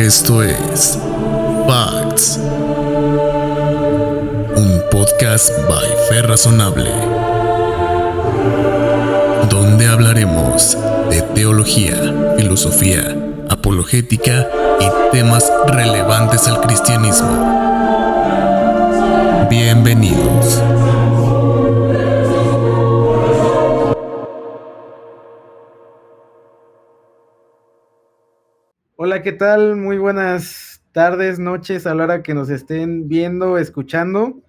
Esto es Facts, un podcast by Fe Razonable, donde hablaremos de teología, filosofía, apologética y temas relevantes al cristianismo. Bienvenidos. Hola, ¿qué tal? Muy buenas tardes, noches, a la hora que nos estén viendo, escuchando.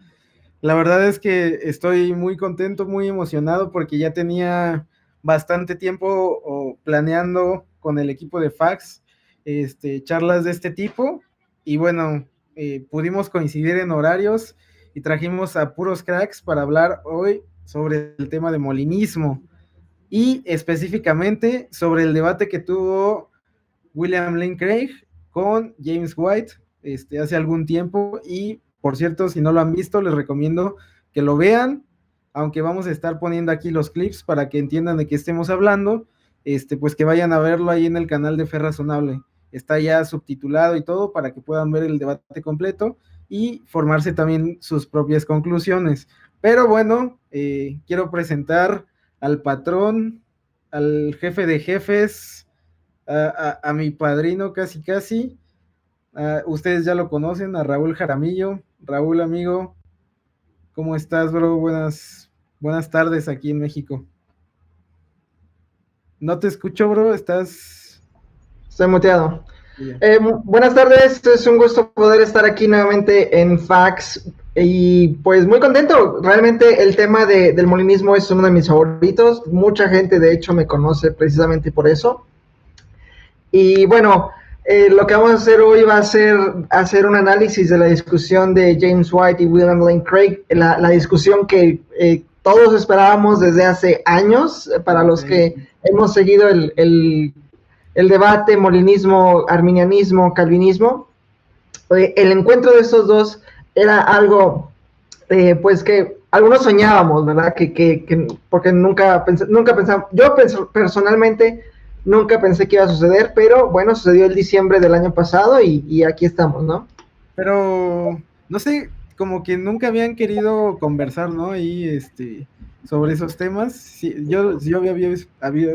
La verdad es que estoy muy contento, muy emocionado porque ya tenía bastante tiempo planeando con el equipo de Facts charlas de este tipo y bueno, pudimos coincidir en horarios y trajimos a puros cracks para hablar hoy sobre el tema de molinismo y específicamente sobre el debate que tuvo William Lane Craig con James White hace algún tiempo. Y por cierto, si no lo han visto, les recomiendo que lo vean, aunque vamos a estar poniendo aquí los clips para que entiendan de qué estemos hablando. Pues que vayan a verlo ahí en el canal de Fe Razonable. Está ya subtitulado y todo para que puedan ver el debate completo y formarse también sus propias conclusiones. Pero bueno, quiero presentar al patrón, al jefe de jefes, a mi padrino casi. Ustedes ya lo conocen, a Raúl Jaramillo. Raúl, amigo, ¿cómo estás, bro? Buenas tardes aquí en México. No te escucho, bro, estás... Estoy muteado. Buenas tardes, es un gusto poder estar aquí nuevamente en Facts y pues muy contento. Realmente el tema del molinismo es uno de mis favoritos. Mucha gente de hecho me conoce precisamente por eso. Y bueno, lo que vamos a hacer hoy va a ser hacer un análisis de la discusión de James White y William Lane Craig, la discusión que todos esperábamos desde hace años, para los que hemos seguido el debate molinismo, arminianismo, calvinismo. El encuentro de estos dos era algo pues que algunos soñábamos, ¿verdad? Porque nunca pensamos, yo personalmente nunca pensé que iba a suceder, pero bueno, sucedió el diciembre del año pasado y aquí estamos, ¿no? Pero, no sé, como que nunca habían querido conversar, ¿no? Y sobre esos temas. Sí, yo había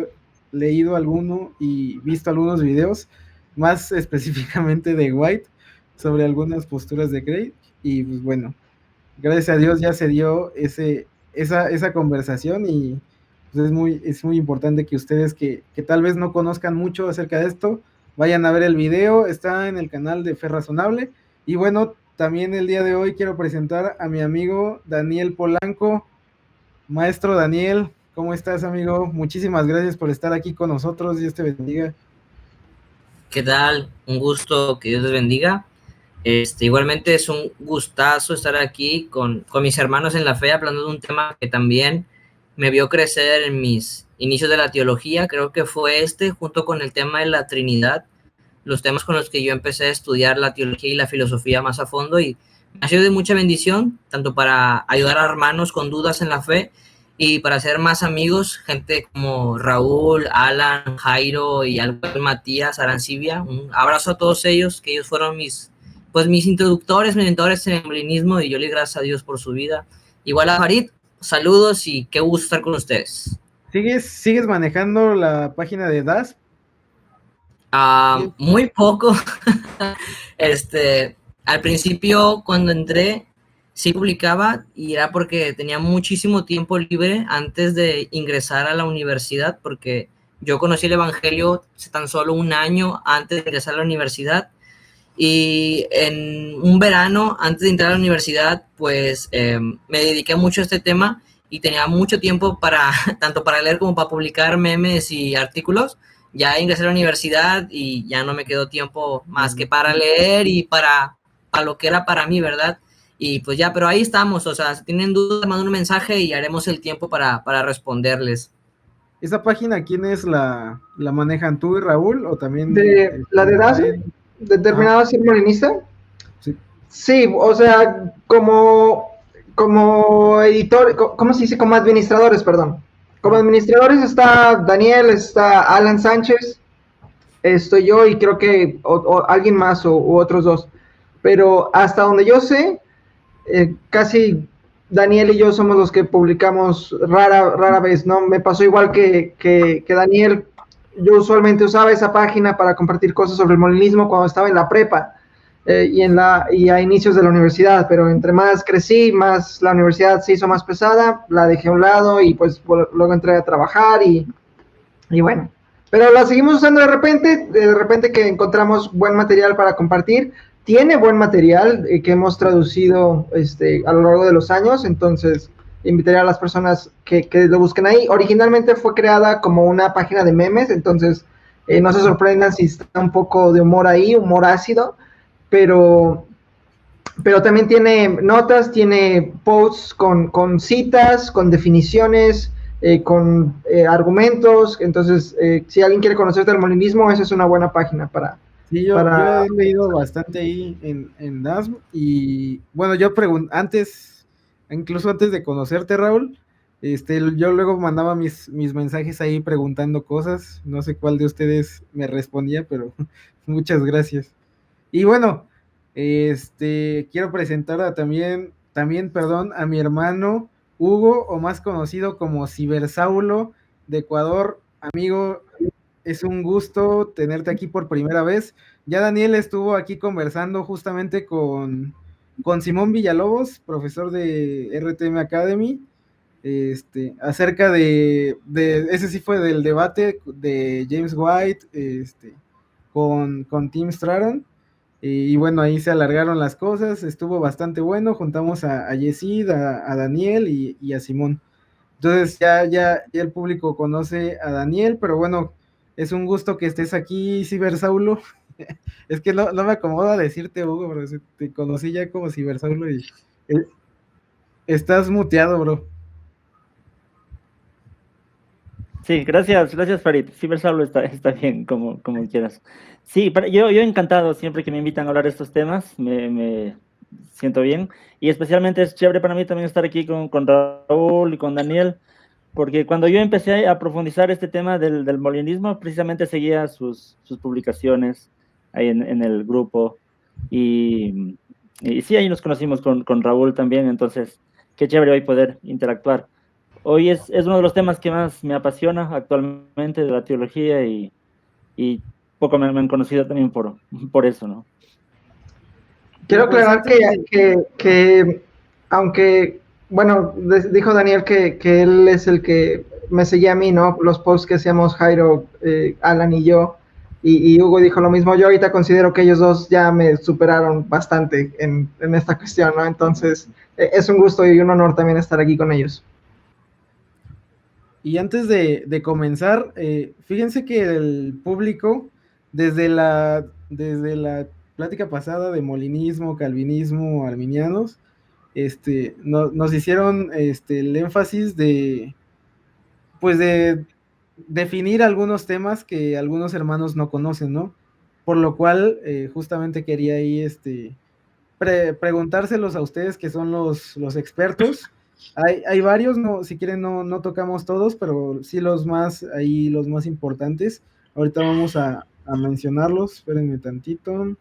leído alguno y visto algunos videos, más específicamente de White, sobre algunas posturas de Craig, y pues bueno, gracias a Dios ya se dio esa conversación y pues es muy importante que ustedes que tal vez no conozcan mucho acerca de esto, vayan a ver el video, está en el canal de Fe Razonable. Y bueno, también el día de hoy quiero presentar a mi amigo Daniel Polanco. Maestro Daniel, ¿cómo estás, amigo? Muchísimas gracias por estar aquí con nosotros, Dios te bendiga. ¿Qué tal? Un gusto, que Dios les bendiga. Igualmente es un gustazo estar aquí con mis hermanos en la fe, hablando de un tema que también me vio crecer en mis inicios de la teología. Creo que fue junto con el tema de la Trinidad, los temas con los que yo empecé a estudiar la teología y la filosofía más a fondo, y me ha sido de mucha bendición, tanto para ayudar a hermanos con dudas en la fe y para hacer más amigos, gente como Raúl, Alan, Jairo y Matías, Arancibia. Un abrazo a todos ellos, que ellos fueron mis introductores, mis mentores en el molinismo, y yo le doy gracias a Dios por su vida. Igual a Farid, saludos y qué gusto estar con ustedes. ¿Sigues manejando la página de DAS? Muy poco. Al principio, cuando entré, sí publicaba, y era porque tenía muchísimo tiempo libre antes de ingresar a la universidad, porque yo conocí el evangelio tan solo un año antes de ingresar a la universidad. Y en un verano, antes de entrar a la universidad, pues me dediqué mucho a este tema y tenía mucho tiempo tanto para leer como para publicar memes y artículos. Ya ingresé a la universidad y ya no me quedó tiempo más que para leer y para lo que era para mí, ¿verdad? Y pues ya, pero ahí estamos. O sea, si tienen dudas, manden un mensaje y haremos el tiempo para responderles. ¿Esa página quiénes la manejan, tú y Raúl, o también? ¿La de DAS? ¿Determinado a ser molinista? Sí. Sí, o sea, como editor, ¿cómo se dice? Como administradores, perdón. Como administradores está Daniel, está Alan Sánchez, estoy yo y creo que o alguien más u otros dos. Pero hasta donde yo sé, casi Daniel y yo somos los que publicamos rara vez, ¿no? Me pasó igual que Daniel. Yo usualmente usaba esa página para compartir cosas sobre el molinismo cuando estaba en la prepa y a inicios de la universidad, pero entre más crecí, más la universidad se hizo más pesada, la dejé a un lado y pues luego entré a trabajar y bueno. Pero la seguimos usando de repente que encontramos buen material para compartir. Tiene buen material que hemos traducido a lo largo de los años, entonces invitaría a las personas que lo busquen ahí. Originalmente fue creada como una página de memes, entonces no se sorprendan si está un poco de humor ahí, humor ácido, pero también tiene notas, tiene posts con citas, con definiciones, con argumentos. Entonces, si alguien quiere conocer del molinismo, esa es una buena página para... Sí, yo he leído bastante ahí en NASM y bueno, yo incluso antes de conocerte, Raúl, yo luego mandaba mis mensajes ahí preguntando cosas, no sé cuál de ustedes me respondía, pero muchas gracias. Y bueno, quiero presentar también, perdón, a mi hermano Hugo, o más conocido como Cibersaulo de Ecuador. Amigo, es un gusto tenerte aquí por primera vez. Ya Daniel estuvo aquí conversando justamente con Simón Villalobos, profesor de RTM Academy, acerca de ese sí fue del debate de James White, con Tim Stratton. Y bueno, ahí se alargaron las cosas, estuvo bastante bueno, juntamos a Yesid, a Daniel y a Simón. Entonces ya el público conoce a Daniel, pero bueno, es un gusto que estés aquí, Cibersaulo. Es que no me acomoda decirte, Hugo, bro. Te conocí ya como Cibersaulo y estás muteado, bro. Sí, gracias Farid. Cibersaulo está bien, como quieras. Sí, yo encantado siempre que me invitan a hablar de estos temas, me siento bien. Y especialmente es chévere para mí también estar aquí con Raúl y con Daniel, porque cuando yo empecé a profundizar este tema del molinismo, precisamente seguía sus publicaciones ahí en el grupo. Y sí, ahí nos conocimos con Raúl también, entonces qué chévere hoy poder interactuar. Hoy es uno de los temas que más me apasiona actualmente, de la teología, y poco me han conocido también por eso, ¿no? Quiero aclarar que aunque, bueno, dijo Daniel que él es el que me seguía a mí, ¿no? Los posts que hacíamos Jairo, Alan y yo, y Hugo dijo lo mismo. Yo ahorita considero que ellos dos ya me superaron bastante en esta cuestión, ¿no? Entonces, es un gusto y un honor también estar aquí con ellos. Y antes de comenzar, fíjense que el público, desde la plática pasada de molinismo, calvinismo, arminianos, nos hicieron el énfasis de definir algunos temas que algunos hermanos no conocen, ¿no? Por lo cual, justamente quería ahí preguntárselos a ustedes, que son los expertos. Hay varios, no, si quieren no tocamos todos, pero sí los más importantes. Ahorita vamos a mencionarlos, espérenme tantito.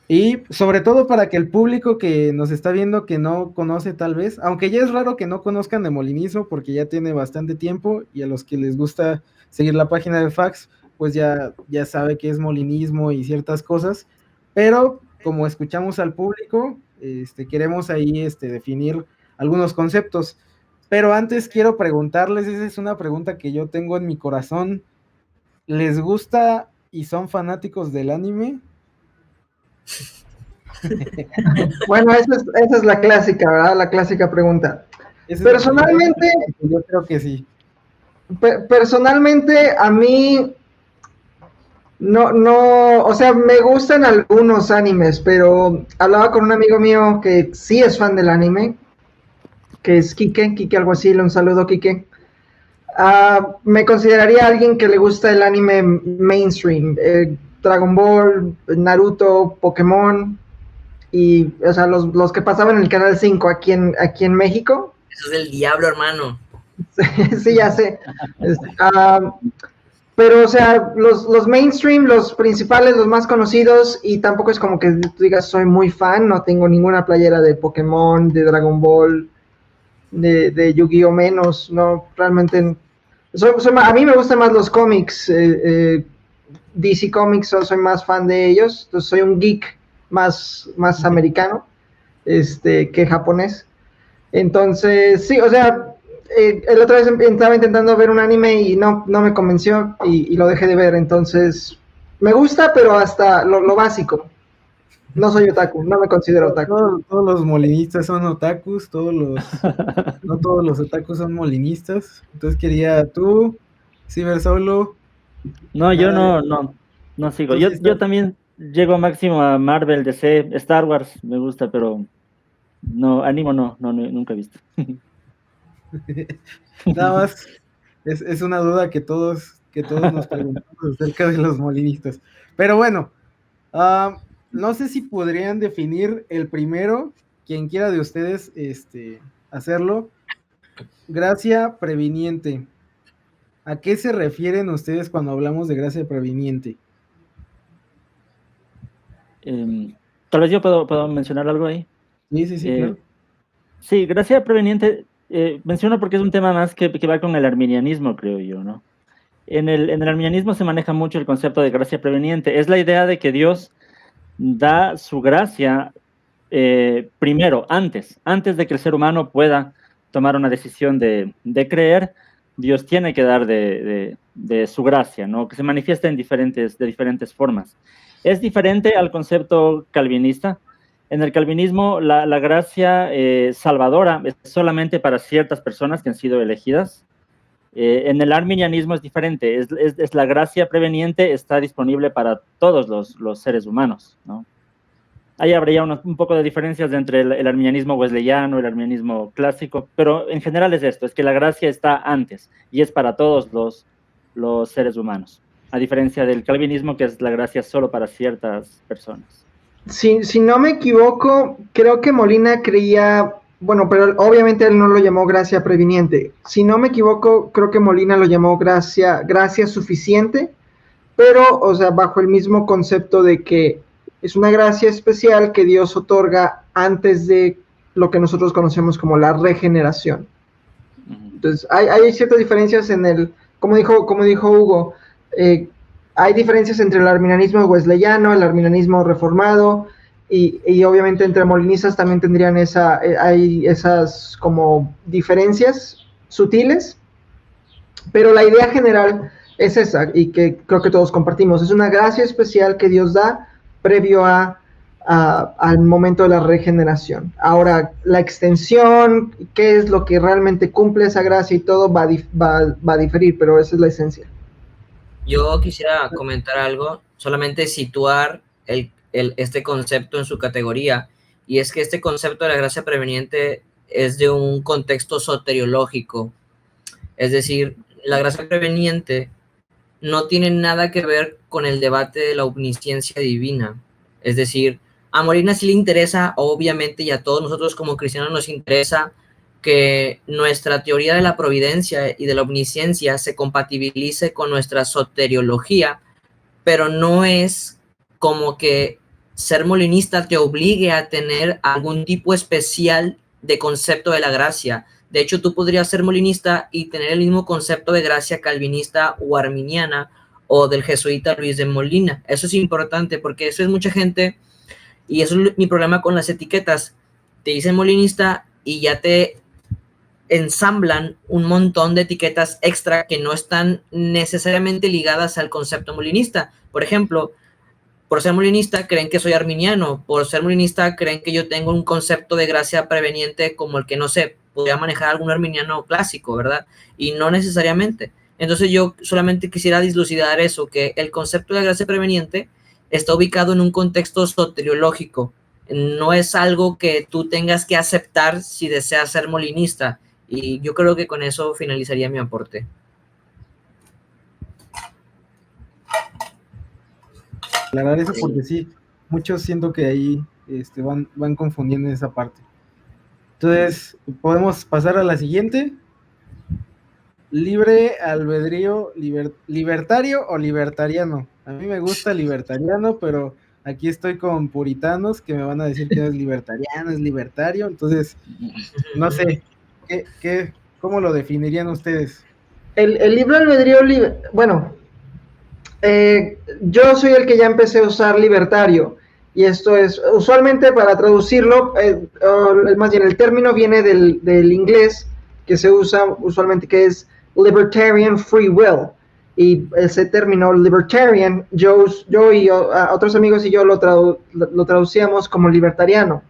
Y sobre todo para que el público que nos está viendo, que no conoce tal vez, aunque ya es raro que no conozcan de molinismo porque ya tiene bastante tiempo, y a los que les gusta seguir la página de Fax, pues ya sabe qué es molinismo y ciertas cosas, pero como escuchamos al público, queremos ahí definir algunos conceptos. Pero antes quiero preguntarles, esa es una pregunta que yo tengo en mi corazón: ¿les gusta y son fanáticos del anime? Bueno, esa es la clásica, ¿verdad? La clásica pregunta. Personalmente, yo creo que sí. Personalmente, a mí no, o sea, me gustan algunos animes, pero hablaba con un amigo mío que sí es fan del anime, que es Kike Alguacil. Un saludo, Kike. Me consideraría alguien que le gusta el anime mainstream, Dragon Ball, Naruto, Pokémon, y, o sea, los que pasaban en el Canal 5 aquí en México. Eso es del diablo, hermano. Sí, ya sé. Pero, o sea, los mainstream, los principales, los más conocidos, y tampoco es como que tú digas soy muy fan, no tengo ninguna playera de Pokémon, de Dragon Ball, de Yu-Gi-Oh menos, no, realmente, a mí me gustan más los cómics, DC Comics, soy más fan de ellos, entonces soy un geek más americano, que japonés. Entonces, sí, o sea, el otra vez estaba intentando ver un anime y no me convenció y lo dejé de ver. Entonces, me gusta, pero hasta lo básico. No soy otaku, no me considero otaku. Todos los molinistas son otakus, no todos los otakus son molinistas. Entonces quería tú, Ciber Solo. No, yo nada, no sigo. tú Yo, sí yo estás- también llego máximo a Marvel, DC, Star Wars, me gusta, pero no, animo no, nunca he visto. Nada más, es una duda que todos nos preguntamos acerca de los molinistas. Pero bueno, no sé si podrían definir el primero, quien quiera de ustedes hacerlo. Gracia previniente. ¿A qué se refieren ustedes cuando hablamos de gracia previniente? Tal vez yo puedo mencionar algo ahí. Sí, claro. Sí, gracia preveniente, menciono porque es un tema más que va con el arminianismo, creo yo, ¿no? En el arminianismo se maneja mucho el concepto de gracia preveniente. Es la idea de que Dios da su gracia primero, antes de que el ser humano pueda tomar una decisión de creer. Dios tiene que dar de su gracia, ¿no? Que se manifiesta de diferentes formas. Es diferente al concepto calvinista. En el calvinismo, la gracia salvadora es solamente para ciertas personas que han sido elegidas. En el arminianismo es diferente. Es la gracia preveniente, está disponible para todos los seres humanos, ¿no? Ahí habría un poco de diferencias entre el arminianismo wesleyano, el arminianismo clásico, pero en general es esto, es que la gracia está antes y es para todos los seres humanos, a diferencia del calvinismo, que es la gracia solo para ciertas personas. Si no me equivoco, creo que Molina creía, bueno, pero obviamente él no lo llamó gracia previniente. Si no me equivoco, creo que Molina lo llamó gracia suficiente, pero, o sea, bajo el mismo concepto de que es una gracia especial que Dios otorga antes de lo que nosotros conocemos como la regeneración. Entonces, hay ciertas diferencias como dijo Hugo, hay diferencias entre el arminianismo wesleyano, el arminianismo reformado, y obviamente entre molinistas también tendrían hay esas como diferencias sutiles, pero la idea general es esa, y que creo que todos compartimos, es una gracia especial que Dios da previo al momento de la regeneración. Ahora, la extensión, qué es lo que realmente cumple esa gracia y todo va a diferir, pero esa es la esencia. Yo quisiera comentar algo, solamente situar este concepto en su categoría, y es que este concepto de la gracia preveniente es de un contexto soteriológico, es decir, la gracia preveniente no tiene nada que ver con el debate de la omnisciencia divina, es decir, a Molina sí le interesa, obviamente, y a todos nosotros como cristianos nos interesa que nuestra teoría de la providencia y de la omnisciencia se compatibilice con nuestra soteriología, pero no es como que ser molinista te obligue a tener algún tipo especial de concepto de la gracia. De hecho, tú podrías ser molinista y tener el mismo concepto de gracia calvinista o arminiana o del jesuita Luis de Molina. Eso es importante porque eso es mucha gente, y eso es mi problema con las etiquetas. Te dicen molinista y ya te ensamblan un montón de etiquetas extra que no están necesariamente ligadas al concepto molinista. Por ejemplo, por ser molinista creen que soy arminiano, por ser molinista creen que yo tengo un concepto de gracia preveniente como el que, no sé, podría manejar algún arminiano clásico, ¿verdad? Y no necesariamente. Entonces yo solamente quisiera dislucidar eso, que el concepto de gracia preveniente está ubicado en un contexto soteriológico, no es algo que tú tengas que aceptar si deseas ser molinista. Y yo creo que con eso finalizaría mi aporte. Aclarar eso porque sí, muchos siento que ahí van confundiendo esa parte. Entonces, ¿podemos pasar a la siguiente? libre albedrío, libertario o libertariano. A mí me gusta libertariano, pero aquí estoy con puritanos que me van a decir que no es libertariano, es libertario. Entonces, no sé, ¿cómo lo definirían ustedes? El libre albedrío, bueno, yo soy el que ya empecé a usar libertario. Y esto es, usualmente para traducirlo, más bien el término viene del inglés que se usa usualmente, que es libertarian free will. Y ese término libertarian, yo y otros amigos y yo lo traducíamos como libertariano.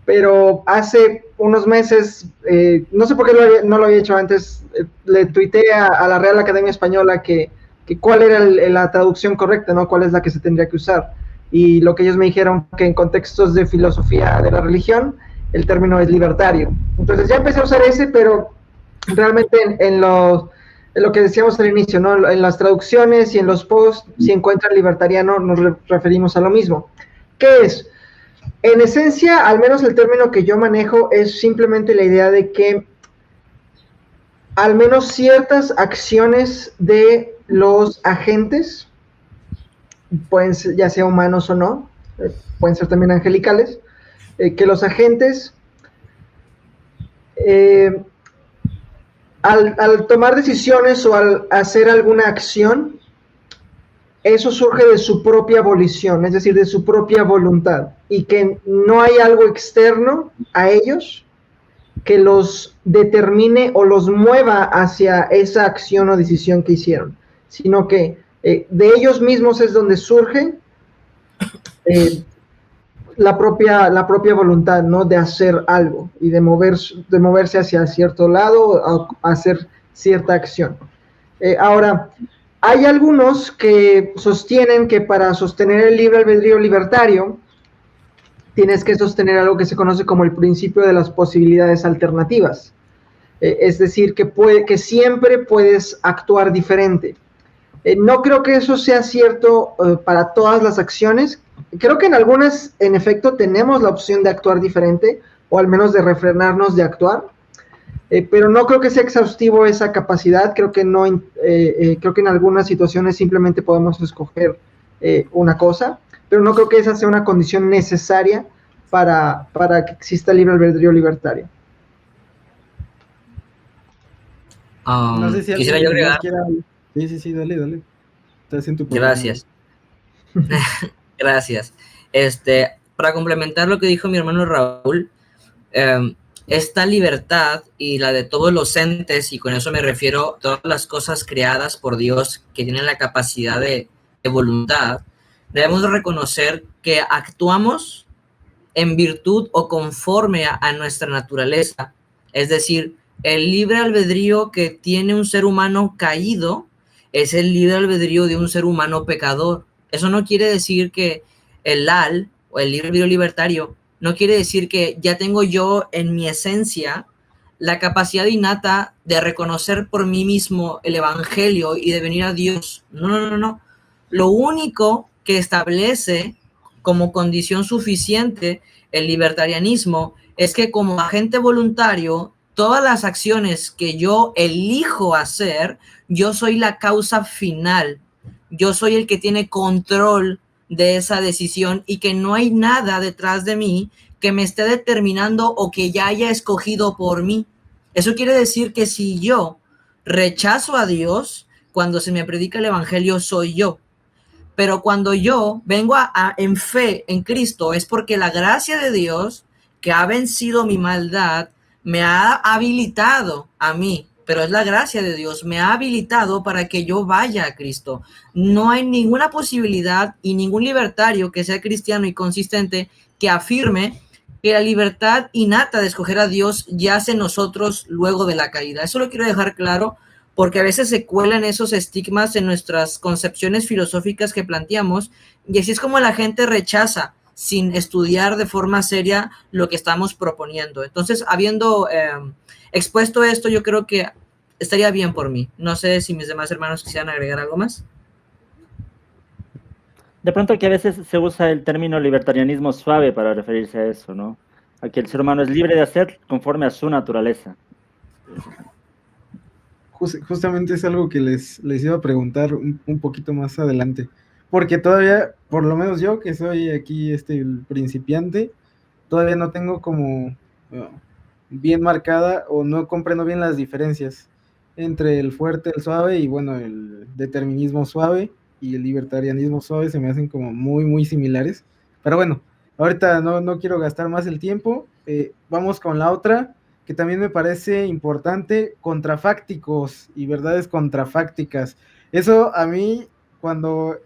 Pero hace unos meses, no sé por qué no lo había hecho antes, le tuiteé a la Real Academia Española que cuál era la traducción correcta, ¿no? Cuál es la que se tendría que usar. Y lo que ellos me dijeron, que en contextos de filosofía de la religión, el término es libertario. Entonces ya empecé a usar ese, pero realmente en lo que decíamos al inicio, ¿no? En las traducciones y en los posts, si encuentran libertariano, nos referimos a lo mismo. ¿Qué es? En esencia, al menos el término que yo manejo es simplemente la idea de que al menos ciertas acciones de los agentes, pueden ser ya sea humanos o no, pueden ser también angelicales, que los agentes al tomar decisiones o al hacer alguna acción, eso surge de su propia volición, es decir, de su propia voluntad, y que no hay algo externo a ellos que los determine o los mueva hacia esa acción o decisión que hicieron, sino que de ellos mismos es donde surge la propia voluntad, ¿no? De hacer algo y de moverse hacia cierto lado, a hacer cierta acción. Ahora, hay algunos que sostienen que para sostener el libre albedrío libertario tienes que sostener algo que se conoce como el principio de las posibilidades alternativas. Es decir, que siempre puedes actuar diferente. No creo que eso sea cierto para todas las acciones. Creo que en algunas, en efecto, tenemos la opción de actuar diferente, o al menos de refrenarnos de actuar, pero no creo que sea exhaustivo esa capacidad. Creo que creo que en algunas situaciones simplemente podemos escoger una cosa, pero no creo que esa sea una condición necesaria para que exista el libre albedrío libertario. No sé si quisiera yo agregar. Sí, dale. Estás en tu Gracias. Gracias. Para complementar lo que dijo mi hermano Raúl, esta libertad y la de todos los entes, y con eso me refiero a todas las cosas creadas por Dios que tienen la capacidad de voluntad, debemos reconocer que actuamos en virtud o conforme a nuestra naturaleza. Es decir, el libre albedrío que tiene un ser humano caído es el libre albedrío de un ser humano pecador. Eso no quiere decir que el LAL o el libre albedrío libertario no quiere decir que ya tengo yo en mi esencia la capacidad innata de reconocer por mí mismo el evangelio y de venir a Dios. No. Lo único que establece como condición suficiente el libertarianismo es que como agente voluntario, todas las acciones que yo elijo hacer, yo soy la causa final. Yo soy el que tiene control de esa decisión y que no hay nada detrás de mí que me esté determinando o que ya haya escogido por mí. Eso quiere decir que si yo rechazo a Dios, cuando se me predica el evangelio soy yo. Pero cuando yo vengo en fe en Cristo, es porque la gracia de Dios, que ha vencido mi maldad, me ha habilitado a mí, pero es la gracia de Dios, me ha habilitado para que yo vaya a Cristo. No hay ninguna posibilidad y ningún libertario que sea cristiano y consistente que afirme que la libertad innata de escoger a Dios yace en nosotros luego de la caída. Eso lo quiero dejar claro, porque a veces se cuelan esos estigmas en nuestras concepciones filosóficas que planteamos, y así es como la gente rechaza sin estudiar de forma seria lo que estamos proponiendo. Entonces, habiendo expuesto esto, yo creo que estaría bien por mí. No sé si mis demás hermanos quisieran agregar algo más. De pronto que a veces se usa el término libertarianismo suave para referirse a eso, ¿no? A que el ser humano es libre de hacer conforme a su naturaleza. justamente es algo que les iba a preguntar un poquito más adelante, porque todavía, por lo menos yo que soy aquí el principiante, todavía no tengo como bien marcada o no comprendo bien las diferencias entre el fuerte, el suave y bueno, el determinismo suave y el libertarianismo suave se me hacen como muy, muy similares. Pero bueno, ahorita no quiero gastar más el tiempo. Vamos con la otra, que también me parece importante, contrafácticos y verdades contrafácticas. Eso a mí, cuando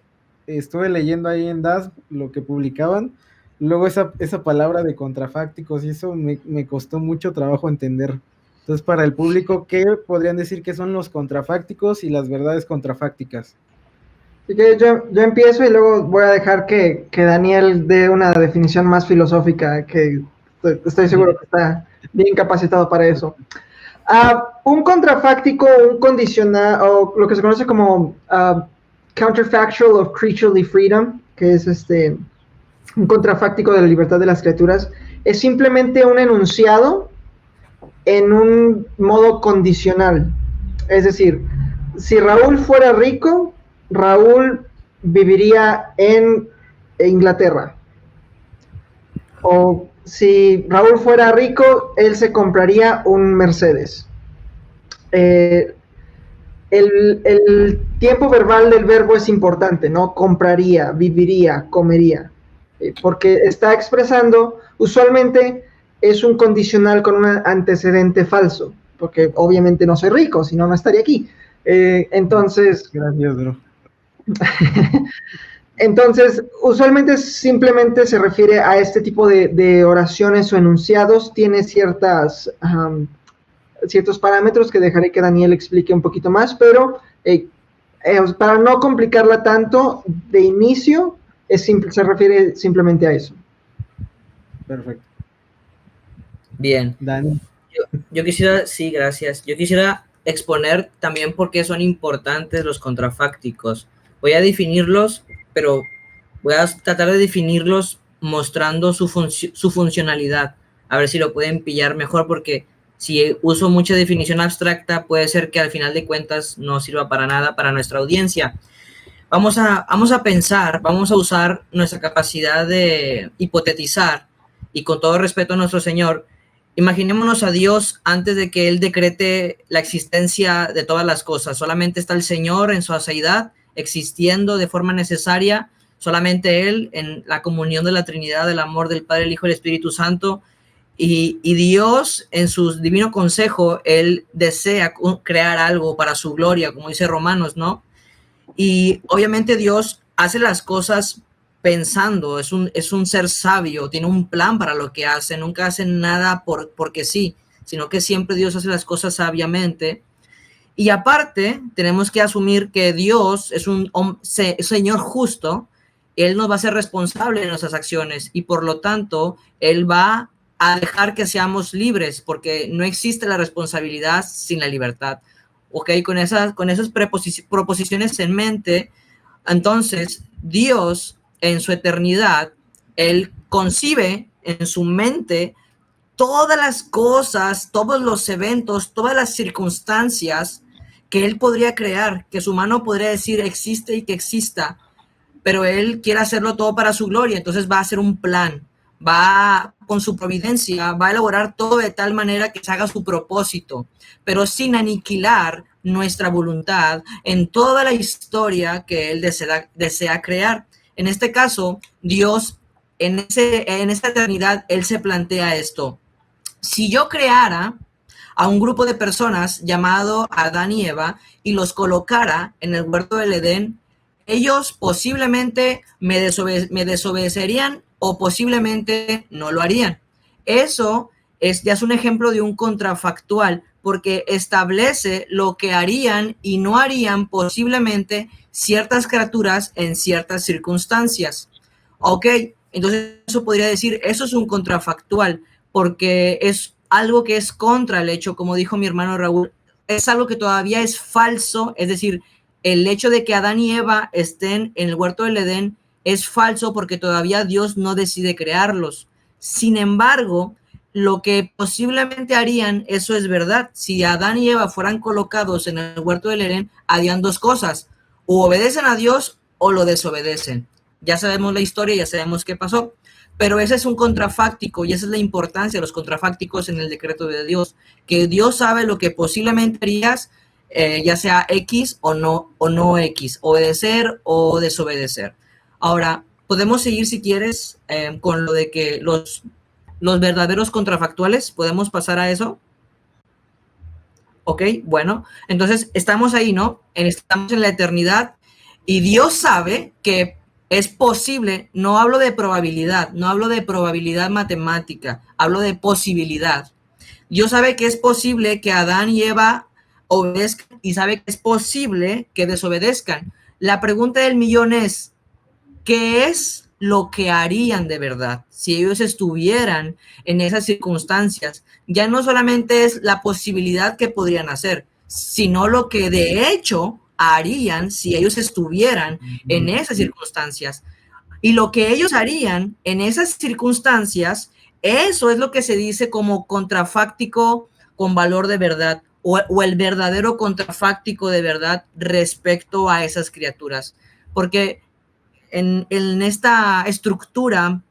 estuve leyendo ahí en DAS lo que publicaban, luego esa palabra de contrafácticos y eso me costó mucho trabajo entender. Entonces, para el público, ¿qué podrían decir que son los contrafácticos y las verdades contrafácticas? Así que yo empiezo y luego voy a dejar que Daniel dé una definición más filosófica, que estoy seguro que está bien capacitado para eso. Un contrafáctico, un condicional, o lo que se conoce como counterfactual of creaturely freedom, que es un contrafáctico de la libertad de las criaturas, es simplemente un enunciado en un modo condicional. Es decir, si Raúl fuera rico, Raúl viviría en Inglaterra. O si Raúl fuera rico, él se compraría un Mercedes. El tiempo verbal del verbo es importante, ¿no? Compraría, viviría, comería. Porque está expresando, usualmente es un condicional con un antecedente falso, porque obviamente no soy rico, si no, no estaría aquí. Entonces, gracias, bro. Entonces, usualmente simplemente se refiere a este tipo de oraciones o enunciados, tiene ciertos parámetros que dejaré que Daniel explique un poquito más, pero para no complicarla tanto, de inicio, se refiere simplemente a eso. Perfecto. Bien. Dani. Yo quisiera, sí, gracias. Yo quisiera exponer también por qué son importantes los contrafácticos. Voy a definirlos, pero voy a tratar de definirlos mostrando su funcionalidad. A ver si lo pueden pillar mejor, porque si uso mucha definición abstracta, puede ser que al final de cuentas no sirva para nada para nuestra audiencia. Vamos a pensar, vamos a usar nuestra capacidad de hipotetizar, y con todo respeto a nuestro Señor, imaginémonos a Dios antes de que Él decrete la existencia de todas las cosas. Solamente está el Señor en su aseidad, existiendo de forma necesaria, solamente Él en la comunión de la Trinidad, del amor del Padre, el Hijo y el Espíritu Santo. Y Dios, en su divino consejo, Él desea crear algo para su gloria, como dice Romanos, ¿no? Y obviamente Dios hace las cosas pensando, es un ser sabio, tiene un plan para lo que hace, nunca hace nada porque sí, sino que siempre Dios hace las cosas sabiamente. Y aparte, tenemos que asumir que Dios es un Señor justo, Él nos va a ser responsable de nuestras acciones y por lo tanto, Él va a dejar que seamos libres, porque no existe la responsabilidad sin la libertad. Ok, con esas proposiciones en mente, entonces Dios en su eternidad, Él concibe en su mente todas las cosas, todos los eventos, todas las circunstancias que Él podría crear, que su mano podría decir existe y que exista, pero Él quiere hacerlo todo para su gloria, entonces va a hacer un plan, va con su providencia, va a elaborar todo de tal manera que se haga su propósito, pero sin aniquilar nuestra voluntad en toda la historia que Él desea crear. En este caso, Dios, en esta eternidad, Él se plantea esto. Si yo creara a un grupo de personas llamado Adán y Eva y los colocara en el huerto del Edén, ellos posiblemente me desobedecerían o posiblemente no lo harían. Eso ya es un ejemplo de un contrafactual, porque establece lo que harían y no harían posiblemente ciertas criaturas en ciertas circunstancias. Ok, entonces eso podría decir, eso es un contrafactual, porque es algo que es contra el hecho, como dijo mi hermano Raúl, es algo que todavía es falso, es decir, el hecho de que Adán y Eva estén en el huerto del Edén es falso porque todavía Dios no decide crearlos. Sin embargo, lo que posiblemente harían, eso es verdad. Si Adán y Eva fueran colocados en el huerto del Edén, harían dos cosas: o obedecen a Dios o lo desobedecen. Ya sabemos la historia, ya sabemos qué pasó, pero ese es un contrafáctico y esa es la importancia de los contrafácticos en el decreto de Dios, que Dios sabe lo que posiblemente harías, ya sea X o no X, obedecer o desobedecer. Ahora, podemos seguir si quieres con lo de que los verdaderos contrafactuales, ¿podemos pasar a eso? Ok, bueno, entonces estamos ahí, ¿no? Estamos en la eternidad y Dios sabe que es posible, no hablo de probabilidad, no hablo de probabilidad matemática, hablo de posibilidad. Dios sabe que es posible que Adán y Eva obedezcan y sabe que es posible que desobedezcan. La pregunta del millón es, ¿qué es lo que harían de verdad si ellos estuvieran en esas circunstancias? Ya no solamente es la posibilidad que podrían hacer, sino lo que de hecho harían si ellos estuvieran en esas circunstancias. Y lo que ellos harían en esas circunstancias, eso es lo que se dice como contrafáctico con valor de verdad, o el verdadero contrafáctico de verdad respecto a esas criaturas. Porque en esta estructura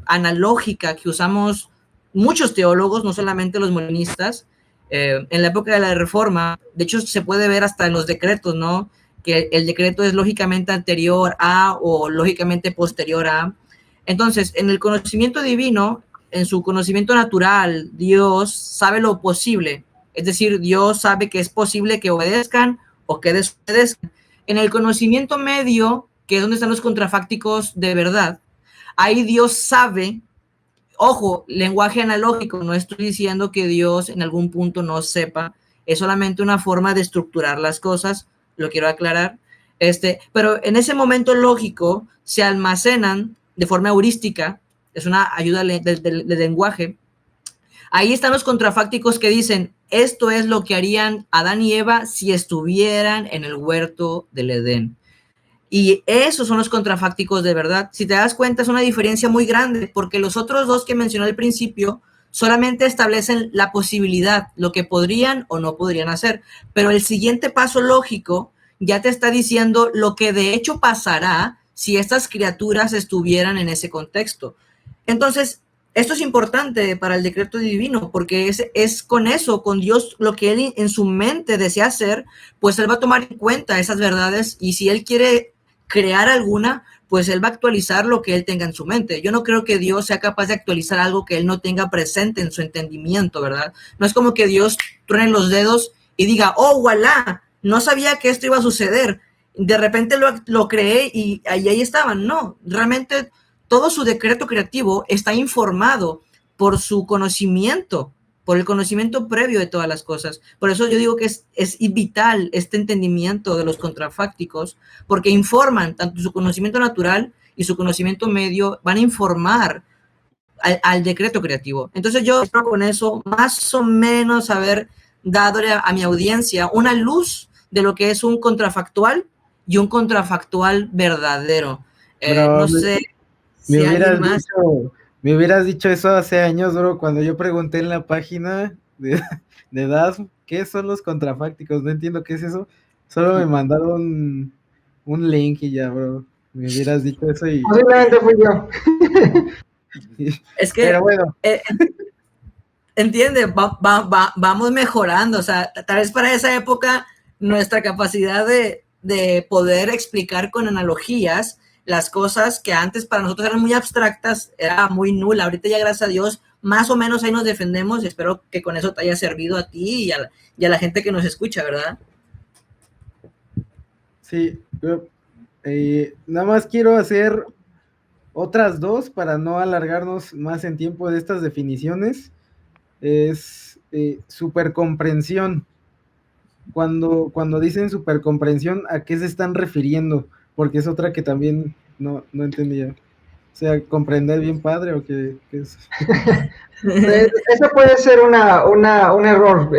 analógica que usamos muchos teólogos, no solamente los molinistas, en la época de la Reforma, de hecho se puede ver hasta en los decretos, ¿no? Que el decreto es lógicamente anterior a o lógicamente posterior a. Entonces, en el conocimiento divino, en su conocimiento natural, Dios sabe lo posible, es decir, Dios sabe que es posible que obedezcan o que desobedezcan. En el conocimiento medio, que es donde están los contrafácticos de verdad, ahí Dios sabe. Ojo, lenguaje analógico, no estoy diciendo que Dios en algún punto no sepa, es solamente una forma de estructurar las cosas, lo quiero aclarar, pero en ese momento lógico se almacenan de forma heurística, es una ayuda del lenguaje. Ahí están los contrafácticos que dicen, esto es lo que harían Adán y Eva si estuvieran en el huerto del Edén. Y esos son los contrafácticos de verdad. Si te das cuenta, es una diferencia muy grande, porque los otros dos que mencioné al principio solamente establecen la posibilidad, lo que podrían o no podrían hacer. Pero el siguiente paso lógico ya te está diciendo lo que de hecho pasará si estas criaturas estuvieran en ese contexto. Entonces, esto es importante para el decreto divino, porque es con eso, con Dios, lo que Él en su mente desea hacer, pues Él va a tomar en cuenta esas verdades, y si Él quiere crear alguna, pues Él va a actualizar lo que Él tenga en su mente. Yo no creo que Dios sea capaz de actualizar algo que Él no tenga presente en su entendimiento, ¿verdad? No es como que Dios truene los dedos y diga, oh, voilà, no sabía que esto iba a suceder. De repente lo creé y ahí estaban. No, realmente todo su decreto creativo está informado por su conocimiento, por el conocimiento previo de todas las cosas. Por eso yo digo que es vital este entendimiento de los contrafácticos, porque informan tanto su conocimiento natural y su conocimiento medio, van a informar al decreto creativo. Entonces yo espero con eso más o menos haber dado a mi audiencia una luz de lo que es un contrafactual y un contrafactual verdadero. No sé si alguien más... Me hubieras dicho eso hace años, bro, cuando yo pregunté en la página de DAS, ¿qué son los contrafácticos? No entiendo qué es eso. Solo me mandaron un link y ya, bro. Me hubieras dicho eso y... Posiblemente fui yo. Es que, pero bueno. Entiende, vamos mejorando. O sea, tal vez para esa época nuestra capacidad de poder explicar con analogías las cosas que antes para nosotros eran muy abstractas, era muy nula. Ahorita ya, gracias a Dios, más o menos ahí nos defendemos, y espero que con eso te haya servido a ti y a la gente que nos escucha, ¿verdad? Sí, nada más quiero hacer otras dos para no alargarnos más en tiempo de estas definiciones. Es supercomprensión. Cuando dicen supercomprensión, ¿a qué se están refiriendo? Porque es otra que también no entendía. O sea, ¿comprender bien padre o qué es? Eso puede ser un error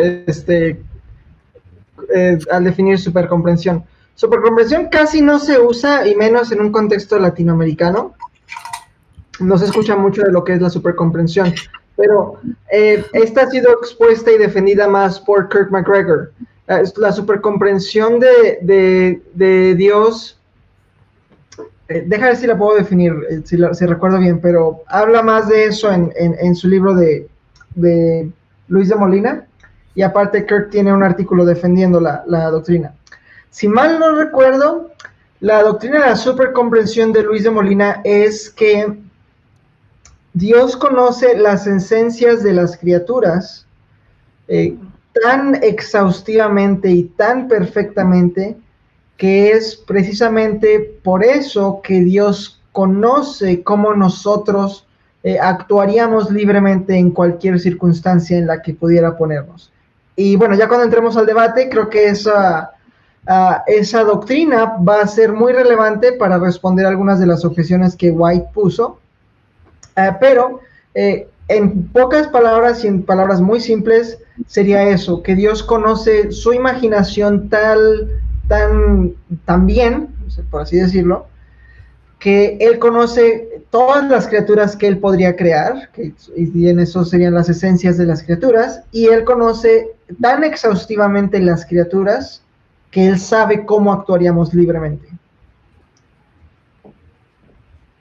al definir supercomprensión. Supercomprensión casi no se usa, y menos en un contexto latinoamericano. No se escucha mucho de lo que es la supercomprensión. pero esta ha sido expuesta y defendida más por Kirk McGregor. La supercomprensión de Dios, deja ver si la puedo definir, si recuerdo bien, pero habla más de eso en su libro de Luis de Molina, y aparte Kirk tiene un artículo defendiendo la doctrina. Si mal no recuerdo, la doctrina de la supercomprensión de Luis de Molina es que Dios conoce las esencias de las criaturas tan exhaustivamente y tan perfectamente, que es precisamente por eso que Dios conoce cómo nosotros actuaríamos libremente en cualquier circunstancia en la que pudiera ponernos. Y bueno, ya cuando entremos al debate, creo que esa doctrina va a ser muy relevante para responder algunas de las objeciones que White puso, pero en pocas palabras y en palabras muy simples sería eso, que Dios conoce su imaginación tan bien, por así decirlo, que Él conoce todas las criaturas que Él podría crear, y en eso serían las esencias de las criaturas, y Él conoce tan exhaustivamente las criaturas que Él sabe cómo actuaríamos libremente.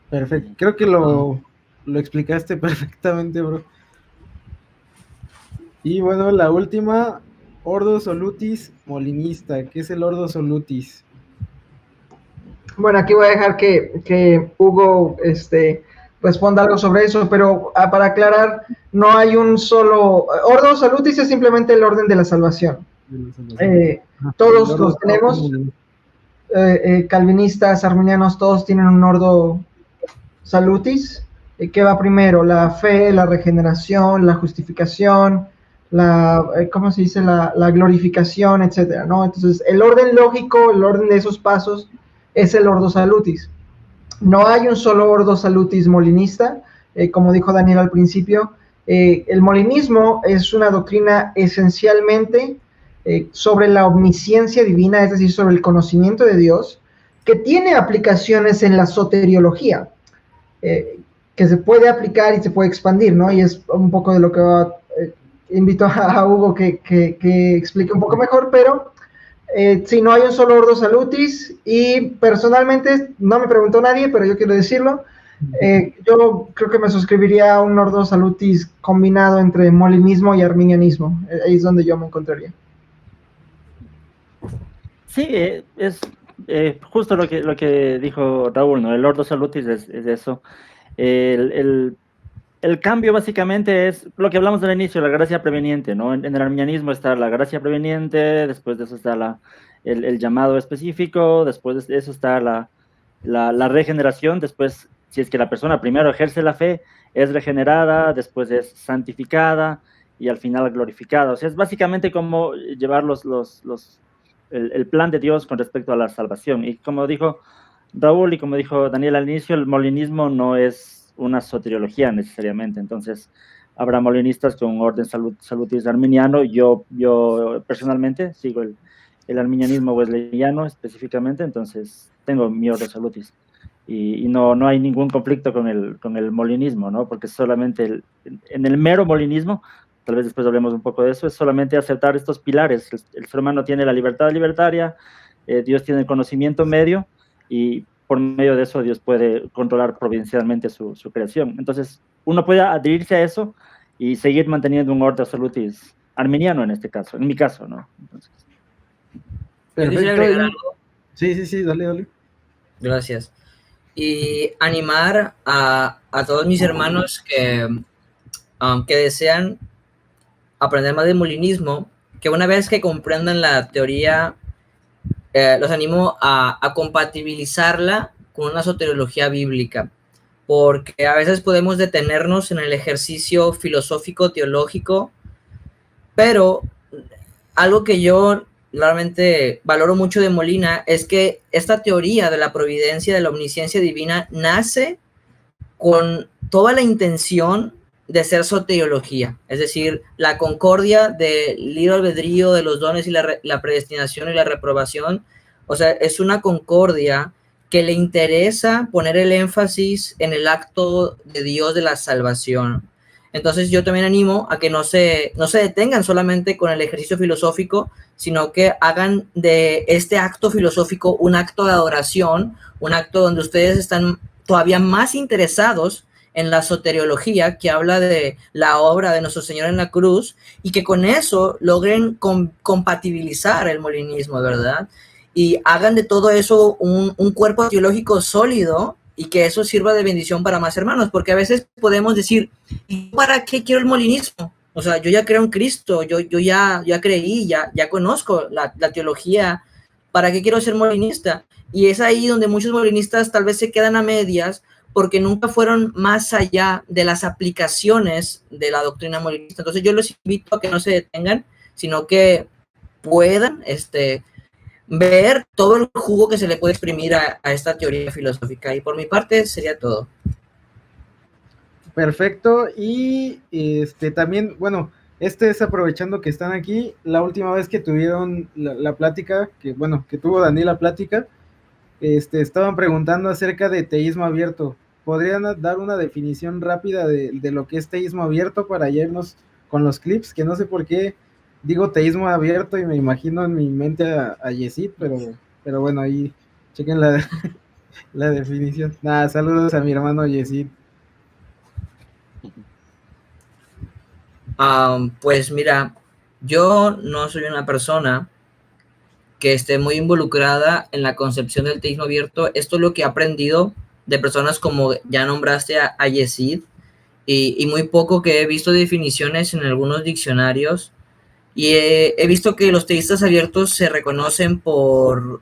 Perfecto, creo que lo explicaste perfectamente, bro. Y bueno, la última, Ordo Solutis Molinista. ¿Qué es el Ordo Solutis? Bueno, aquí voy a dejar que Hugo responda algo sobre eso, pero para aclarar, no hay un solo... Ordo Salutis es simplemente el orden de la salvación. Todos los tenemos, calvinistas, arminianos, todos tienen un Ordo Salutis, que va primero, la fe, la regeneración, la justificación, ¿cómo se dice? La glorificación, etcétera, ¿no? Entonces, el orden lógico, el orden de esos pasos es el Ordo Salutis. No hay un solo Ordo Salutis molinista, como dijo Daniel al principio. El molinismo es una doctrina esencialmente sobre la omnisciencia divina, es decir, sobre el conocimiento de Dios, que tiene aplicaciones en la soteriología, que se puede aplicar y se puede expandir, ¿no? Y es un poco de lo que invito a Hugo que explique un poco mejor, pero si no hay un solo Ordo Salutis, y personalmente, no me preguntó nadie, pero yo quiero decirlo, yo creo que me suscribiría a un Ordo Salutis combinado entre molinismo y arminianismo. Ahí es donde yo me encontraría. Sí, es justo lo que dijo Raúl, ¿no? El Ordo Salutis es eso. El cambio básicamente es lo que hablamos al inicio, la gracia preveniente, ¿no? En el arminianismo está la gracia preveniente, después de eso está el llamado específico, después de eso está la regeneración, después, si es que la persona primero ejerce la fe, es regenerada, después es santificada y al final glorificada. O sea, es básicamente como llevar el plan de Dios con respecto a la salvación. Y como dijo Raúl y como dijo Daniel al inicio, el molinismo no es una soteriología necesariamente, entonces habrá molinistas con un orden salutis arminiano. Yo personalmente sigo el arminianismo wesleyano específicamente, entonces tengo mi orden salutis y no hay ningún conflicto con el molinismo, ¿no? Porque solamente en el mero molinismo, tal vez después hablemos un poco de eso, es solamente aceptar estos pilares. El ser humano tiene la libertad libertaria, Dios tiene el conocimiento medio, y por medio de eso Dios puede controlar providencialmente su creación. Entonces, uno puede adherirse a eso y seguir manteniendo un Ordo Salutis arminiano en este caso, en mi caso, ¿no? Entonces. Perfecto. Sí, dale. Gracias. Y animar a todos mis hermanos que desean aprender más del molinismo, que una vez que comprendan la teoría, los animo a compatibilizarla con una soteriología bíblica, porque a veces podemos detenernos en el ejercicio filosófico, teológico, pero algo que yo realmente valoro mucho de Molina es que esta teoría de la providencia, de la omnisciencia divina, nace con toda la intención de ser soteriología, es decir, la concordia del libre albedrío, de los dones y la predestinación y la reprobación. O sea, es una concordia que le interesa poner el énfasis en el acto de Dios de la salvación. Entonces yo también animo a que no se detengan solamente con el ejercicio filosófico, sino que hagan de este acto filosófico un acto de adoración, un acto donde ustedes están todavía más interesados en la soteriología, que habla de la obra de nuestro Señor en la cruz, y que con eso logren compatibilizar el molinismo, ¿verdad? Y hagan de todo eso un cuerpo teológico sólido, y que eso sirva de bendición para más hermanos, porque a veces podemos decir, ¿y para qué quiero el molinismo? O sea, yo ya creo en Cristo, yo ya creí, ya conozco la teología, ¿para qué quiero ser molinista? Y es ahí donde muchos molinistas tal vez se quedan a medias, porque nunca fueron más allá de las aplicaciones de la doctrina molinista. Entonces yo los invito a que no se detengan, sino que puedan ver todo el jugo que se le puede exprimir a esta teoría filosófica. Y por mi parte sería todo. Perfecto. Y también, bueno, es aprovechando que están aquí, la última vez que tuvieron la plática, que tuvo Daniel la plática, estaban preguntando acerca de teísmo abierto. ¿Podrían dar una definición rápida de lo que es teísmo abierto para irnos con los clips? Que no sé por qué digo teísmo abierto y me imagino en mi mente a Yesid, pero bueno, ahí chequen la definición. Nada, saludos a mi hermano Yesid. Pues mira, yo no soy una persona que esté muy involucrada en la concepción del teísmo abierto. Esto es lo que he aprendido de personas como ya nombraste a Yesid, y muy poco que he visto definiciones en algunos diccionarios. Y he visto que los teístas abiertos se reconocen por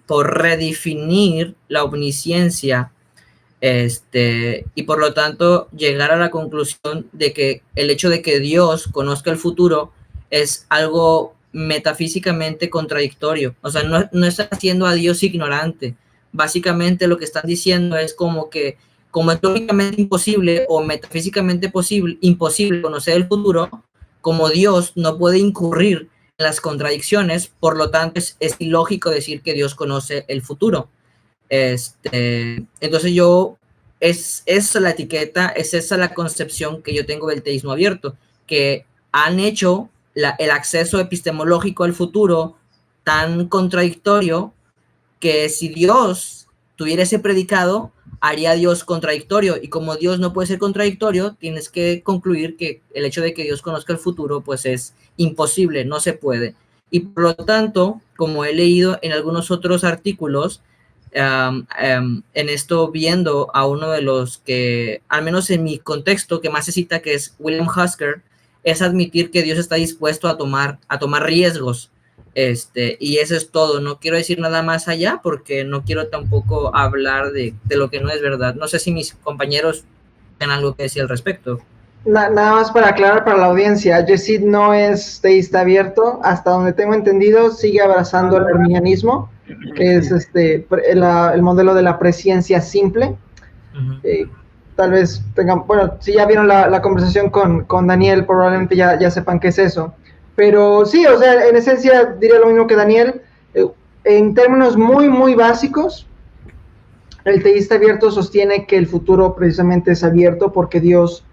redefinir la omnisciencia, y por lo tanto llegar a la conclusión de que el hecho de que Dios conozca el futuro es algo metafísicamente contradictorio. O sea, no está haciendo a Dios ignorante. Básicamente lo que están diciendo es como es lógicamente imposible o metafísicamente imposible conocer el futuro, como Dios no puede incurrir en las contradicciones, por lo tanto es ilógico decir que Dios conoce el futuro. Entonces es esa la etiqueta, es esa la concepción que yo tengo del teísmo abierto, que han hecho el acceso epistemológico al futuro tan contradictorio, que si Dios tuviera ese predicado, haría Dios contradictorio, y como Dios no puede ser contradictorio, tienes que concluir que el hecho de que Dios conozca el futuro pues es imposible, no se puede. Y por lo tanto, como he leído en algunos otros artículos, en esto, viendo a uno de los que, al menos en mi contexto, que más se cita, que es William Husker, es admitir que Dios está dispuesto a tomar riesgos. Y eso es todo. No quiero decir nada más allá, porque no quiero tampoco hablar de lo que no es verdad. No sé si mis compañeros tienen algo que decir al respecto. Nada más para aclarar para la audiencia, Yesid no es teísta abierto, hasta donde tengo entendido sigue abrazando el arminianismo, que es el modelo de la presciencia simple. Tal vez tengan, bueno, si ya vieron la conversación con Daniel, probablemente ya sepan qué es eso. Pero sí, o sea, en esencia diría lo mismo que Daniel. En términos muy, muy básicos, el teísta abierto sostiene que el futuro precisamente es abierto porque Dios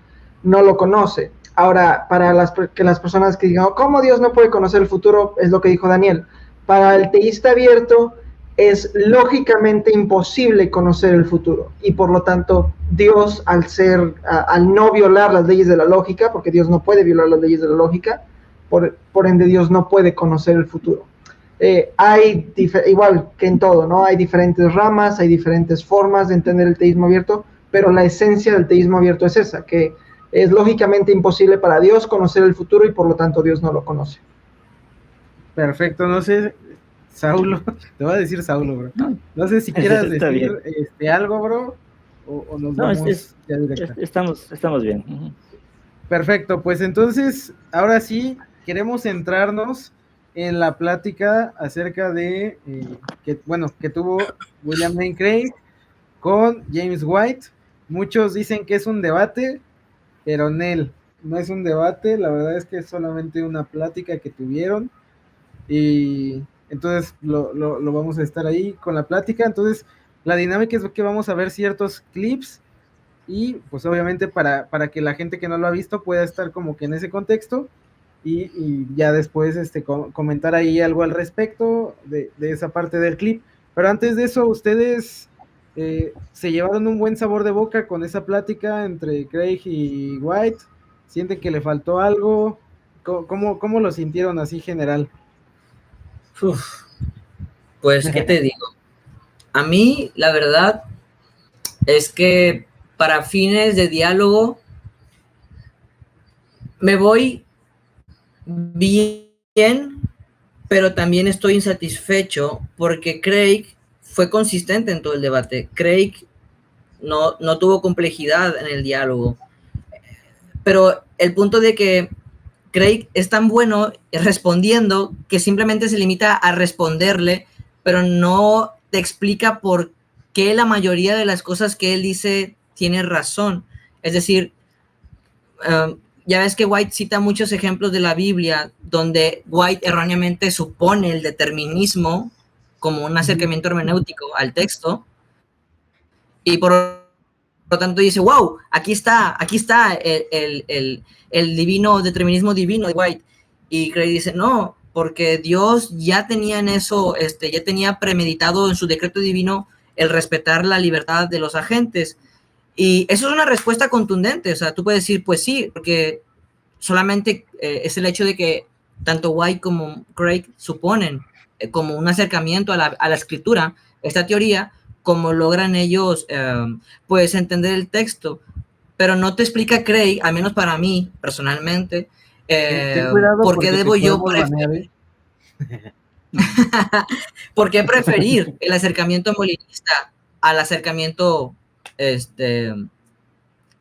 no lo conoce. Ahora, para que las personas que digan, ¿cómo Dios no puede conocer el futuro? Es lo que dijo Daniel. Para el teísta abierto es lógicamente imposible conocer el futuro, y por lo tanto Dios, al no violar las leyes de la lógica, porque Dios no puede violar las leyes de la lógica, por ende Dios no puede conocer el futuro. Igual que en todo, ¿no? Hay diferentes ramas, hay diferentes formas de entender el teísmo abierto, pero la esencia del teísmo abierto es esa, que es lógicamente imposible para Dios conocer el futuro, y por lo tanto Dios no lo conoce. Perfecto, no sé, Saulo, te voy a decir Saulo, bro. No sé si quieras decir algo, bro, o nos vamos ya directo. Estamos bien. Perfecto, pues entonces, ahora sí, queremos centrarnos en la plática acerca de, que tuvo William Lane Craig con James White. Muchos dicen que es un debate, pero no es un debate, la verdad es que es solamente una plática que tuvieron, y entonces lo vamos a estar ahí con la plática. Entonces la dinámica es que vamos a ver ciertos clips y pues obviamente para que la gente que no lo ha visto pueda estar como que en ese contexto y ya después comentar ahí algo al respecto de esa parte del clip. Pero antes de eso, ustedes se llevaron un buen sabor de boca con esa plática entre Craig y White. ¿Sienten que le faltó algo? ¿Cómo lo sintieron así general? Pues, ¿qué te digo? A mí, la verdad, es que para fines de diálogo me voy bien, pero también estoy insatisfecho porque Craig fue consistente en todo el debate. Craig no tuvo complejidad en el diálogo. Pero el punto de que Craig es tan bueno respondiendo que simplemente se limita a responderle, pero no te explica por qué la mayoría de las cosas que él dice tiene razón. Es decir, ya ves que White cita muchos ejemplos de la Biblia donde White erróneamente supone el determinismo como un acercamiento hermenéutico al texto y por lo tanto dice, wow, aquí está el divino determinismo divino de White. Y Craig dice, no, porque Dios ya tenía en eso, ya tenía premeditado en su decreto divino el respetar la libertad de los agentes. Y eso es una respuesta contundente. O sea, tú puedes decir, pues sí, porque solamente es el hecho de que tanto White como Craig suponen como un acercamiento a la escritura, esta teoría, como logran ellos pues entender el texto, pero no te explica Craig, al menos para mí personalmente, por qué debo yo preferir ¿por qué preferir el acercamiento molinista al acercamiento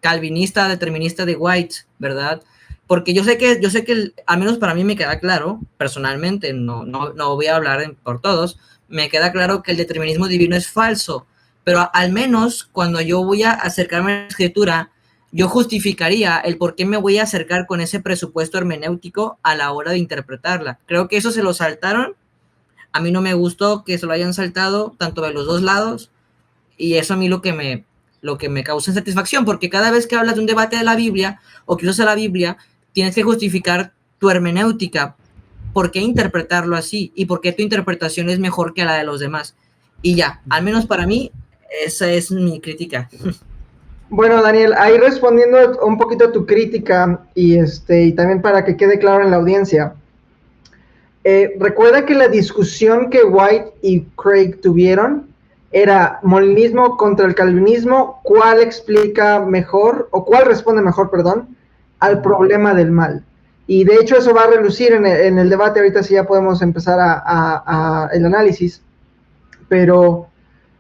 calvinista, determinista de White, ¿verdad? Porque yo sé que al menos para mí me queda claro, personalmente, no voy a hablar por todos, me queda claro que el determinismo divino es falso, pero al menos cuando yo voy a acercarme a la escritura, yo justificaría el por qué me voy a acercar con ese presupuesto hermenéutico a la hora de interpretarla. Creo que eso se lo saltaron. A mí no me gustó que se lo hayan saltado tanto de los dos lados, y eso a mí lo que me causa insatisfacción, porque cada vez que hablas de un debate de la Biblia o que usas la Biblia, tienes que justificar tu hermenéutica, por qué interpretarlo así y por qué tu interpretación es mejor que la de los demás. Y ya, al menos para mí, esa es mi crítica. Bueno, Daniel, ahí respondiendo un poquito a tu crítica y también para que quede claro en la audiencia, recuerda que la discusión que White y Craig tuvieron era molinismo contra el calvinismo, cuál explica mejor, o cuál responde mejor, perdón, al problema del mal. Y de hecho eso va a relucir en el debate, ahorita sí ya podemos empezar el análisis, pero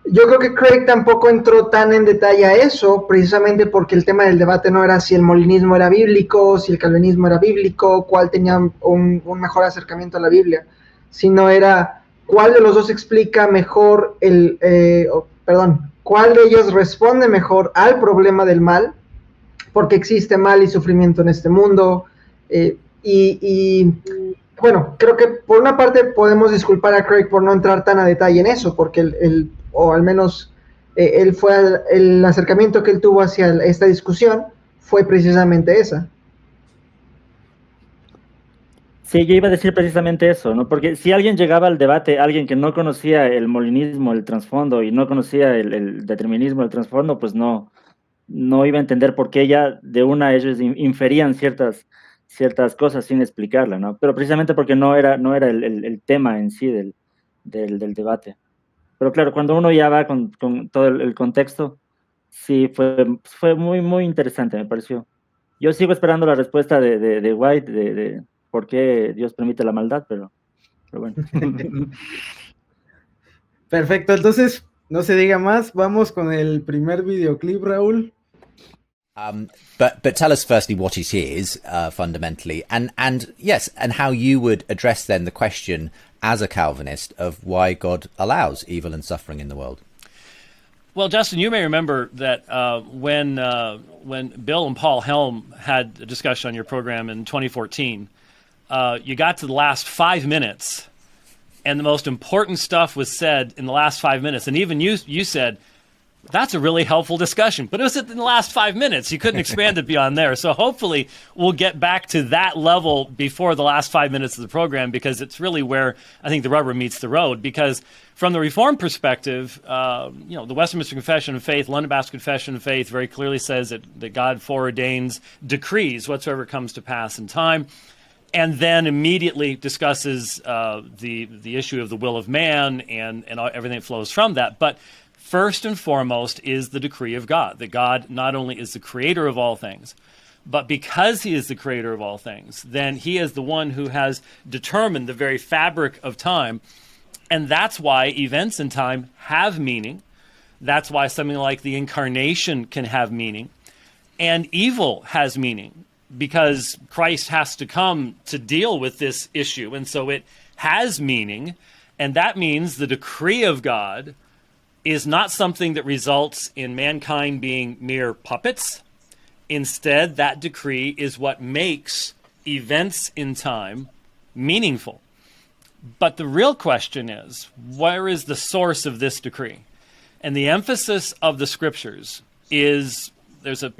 yo creo que Craig tampoco entró tan en detalle a eso, precisamente porque el tema del debate no era si el molinismo era bíblico, si el calvinismo era bíblico, cuál tenía un mejor acercamiento a la Biblia, sino era cuál de los dos explica mejor cuál de ellos responde mejor al problema del mal, porque existe mal y sufrimiento en este mundo, bueno, creo que por una parte podemos disculpar a Craig por no entrar tan a detalle en eso, porque o al menos el acercamiento que él tuvo hacia esta discusión fue precisamente esa. Sí, yo iba a decir precisamente eso, ¿no? Porque si alguien llegaba al debate, alguien que no conocía el molinismo, el trasfondo, y no conocía el determinismo, el trasfondo, pues no iba a entender por qué ya de una ellos inferían ciertas cosas sin explicarla, ¿no? Pero precisamente porque no era el tema en sí del debate. Pero claro, cuando uno ya va con todo el contexto, sí, fue muy, muy interesante, me pareció. Yo sigo esperando la respuesta de White, de por qué Dios permite la maldad, pero bueno. Perfecto, entonces, no se diga más, vamos con el primer videoclip, Raúl. But tell us firstly what it is, fundamentally, and yes, and how you would address then the question as a Calvinist of why God allows evil and suffering in the world. Well, Justin, you may remember that when Bill and Paul Helm had a discussion on your program in 2014, you got to the last 5 minutes, and the most important stuff was said in the last 5 minutes. And even you said, that's a really helpful discussion. But it was in the last 5 minutes. You couldn't expand it beyond there. So hopefully we'll get back to that level before the last 5 minutes of the program, because it's really where I think the rubber meets the road. Because from the Reformed perspective, the Westminster Confession of Faith, London Baptist Confession of Faith very clearly says that God foreordains decrees whatsoever comes to pass in time, and then immediately discusses the issue of the will of man and everything that flows from that. But first and foremost is the decree of God, that God not only is the creator of all things, but because he is the creator of all things, then he is the one who has determined the very fabric of time. And that's why events in time have meaning. That's why something like the incarnation can have meaning. And evil has meaning, because Christ has to come to deal with this issue. And so it has meaning. And that means the decree of God is not something that results in mankind being mere puppets. Instead, that decree is what makes events in time meaningful. But the real question is, where is the source of this decree? And the emphasis of the scriptures is, there's a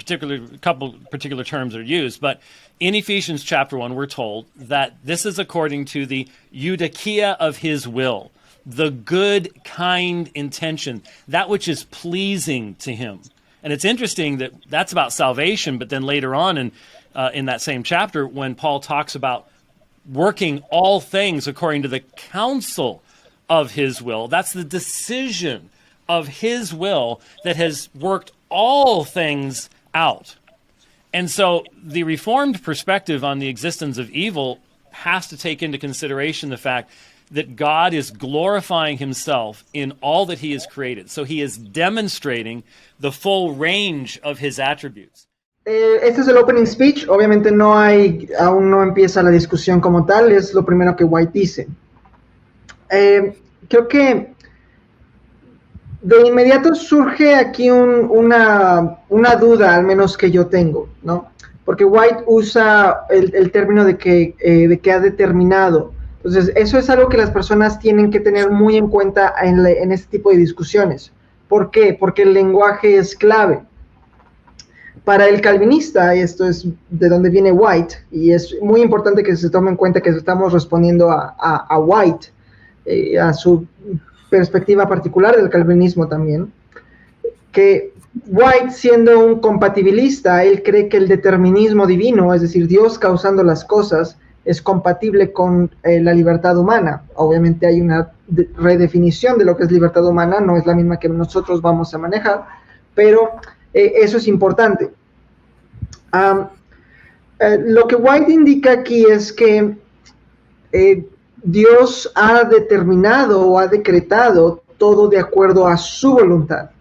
couple particular terms that are used, but in Ephesians chapter 1, we're told that this is according to the eudokia of his will, the good, kind intention, that which is pleasing to him. And it's interesting that that's about salvation, but then later on in that same chapter, when Paul talks about working all things according to the counsel of his will, that's the decision of his will that has worked all things out. And so the Reformed perspective on the existence of evil has to take into consideration the fact that God is glorifying himself in all that he has created. So he is demonstrating the full range of his attributes. Este es el opening speech. Obviamente aún no empieza la discusión como tal, es lo primero que White dice. Creo que de inmediato surge aquí una duda, al menos que yo tengo, ¿no? Porque White usa el término de que ha determinado. Entonces, eso es algo que las personas tienen que tener muy en cuenta en este tipo de discusiones. ¿Por qué? Porque el lenguaje es clave. Para el calvinista, y esto es de donde viene White, y es muy importante que se tome en cuenta que estamos respondiendo a White, a su perspectiva particular del calvinismo también, que White, siendo un compatibilista, él cree que el determinismo divino, es decir, Dios causando las cosas, es compatible con la libertad humana. Obviamente hay una redefinición de lo que es libertad humana, no es la misma que nosotros vamos a manejar, pero eso es importante. Lo que White indica aquí es que Dios ha determinado o ha decretado todo de acuerdo a su voluntad.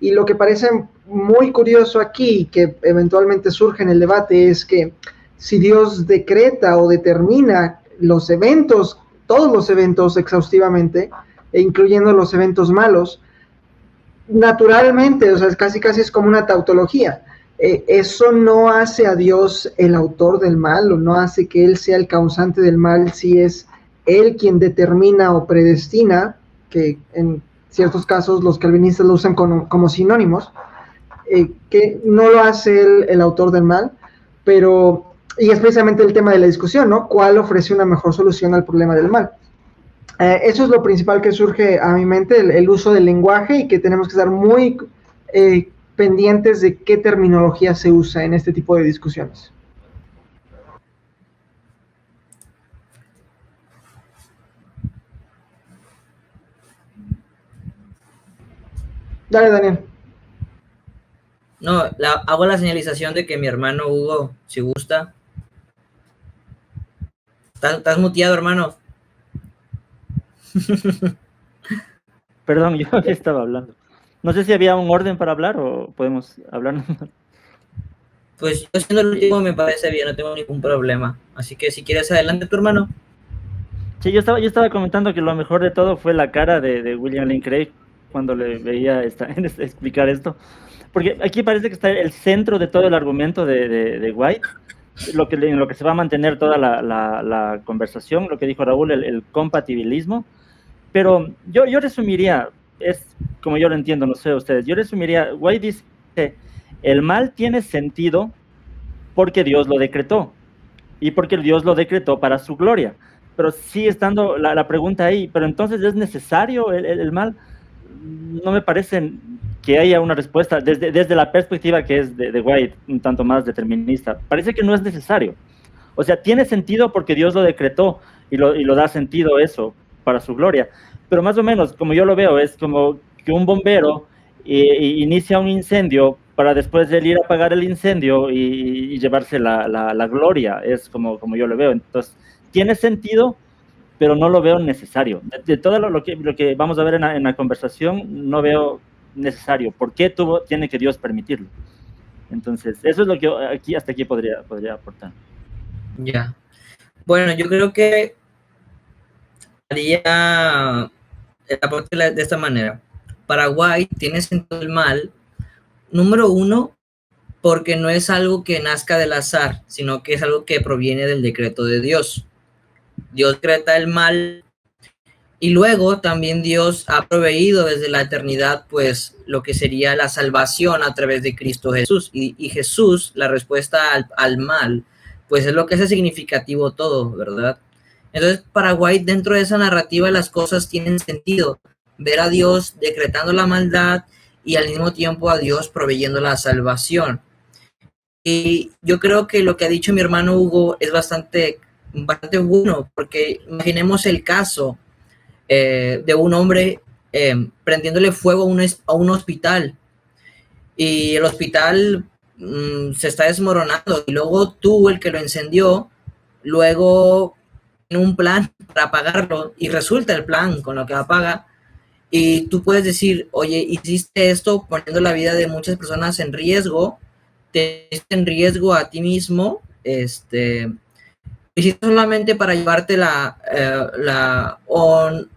Y lo que parece muy curioso aquí, que eventualmente surge en el debate, es que si Dios decreta o determina los eventos, todos los eventos exhaustivamente, incluyendo los eventos malos, naturalmente, o sea, casi es como una tautología. Eso no hace a Dios el autor del mal, o no hace que Él sea el causante del mal, si es Él quien determina o predestina, que en ciertos casos los calvinistas lo usan como sinónimos, que no lo hace Él el autor del mal, pero, y es precisamente el tema de la discusión, ¿no? ¿Cuál ofrece una mejor solución al problema del mal? Eso es lo principal que surge a mi mente, el uso del lenguaje, y que tenemos que estar muy pendientes de qué terminología se usa en este tipo de discusiones. Dale, Daniel. No, hago la señalización de que mi hermano Hugo, si gusta. ¿Estás muteado, hermano? Perdón, yo estaba hablando. No sé si había un orden para hablar o podemos hablar. Pues yo siendo el último me parece bien, no tengo ningún problema. Así que si quieres, adelante tu hermano. Sí, yo estaba comentando que lo mejor de todo fue la cara de William Lane Craig cuando le veía explicar esto. Porque aquí parece que está el centro de todo el argumento de White, en lo que se va a mantener toda la conversación, lo que dijo Raúl, el compatibilismo. Pero yo resumiría, es como yo lo entiendo, no sé ustedes, yo resumiría, White dice, el mal tiene sentido porque Dios lo decretó, y porque Dios lo decretó para su gloria. Pero sigue estando la pregunta ahí, pero entonces ¿es necesario el mal? No me parece que haya una respuesta desde la perspectiva que es de White, un tanto más determinista. Parece que no es necesario. O sea, tiene sentido porque Dios lo decretó y lo da sentido eso para su gloria. Pero más o menos, como yo lo veo, es como que un bombero inicia un incendio para después él ir a apagar el incendio y llevarse la gloria. Es como yo lo veo. Entonces, tiene sentido, pero no lo veo necesario. De todo lo que vamos a ver en la conversación, no veo necesario. ¿Por qué tiene que Dios permitirlo? Entonces, eso es lo que hasta aquí podría aportar. Ya. Bueno, yo creo que haría el aporte de esta manera. Paraguay tiene sentido el mal, número uno, porque no es algo que nazca del azar, sino que es algo que proviene del decreto de Dios. Dios decreta el mal y luego también Dios ha proveído desde la eternidad pues lo que sería la salvación a través de Cristo Jesús y Jesús, la respuesta al mal, pues es lo que hace significativo todo, ¿verdad? Entonces Paraguay, dentro de esa narrativa las cosas tienen sentido, ver a Dios decretando la maldad y al mismo tiempo a Dios proveyendo la salvación. Y yo creo que lo que ha dicho mi hermano Hugo es bastante bueno, porque imaginemos el caso de un hombre prendiéndole fuego a un hospital y el hospital se está desmoronando y luego tú, el que lo encendió, luego tiene un plan para apagarlo y resulta el plan con lo que apaga y tú puedes decir, oye, hiciste esto poniendo la vida de muchas personas en riesgo, te hiciste en riesgo a ti mismo, hiciste solamente para llevarte la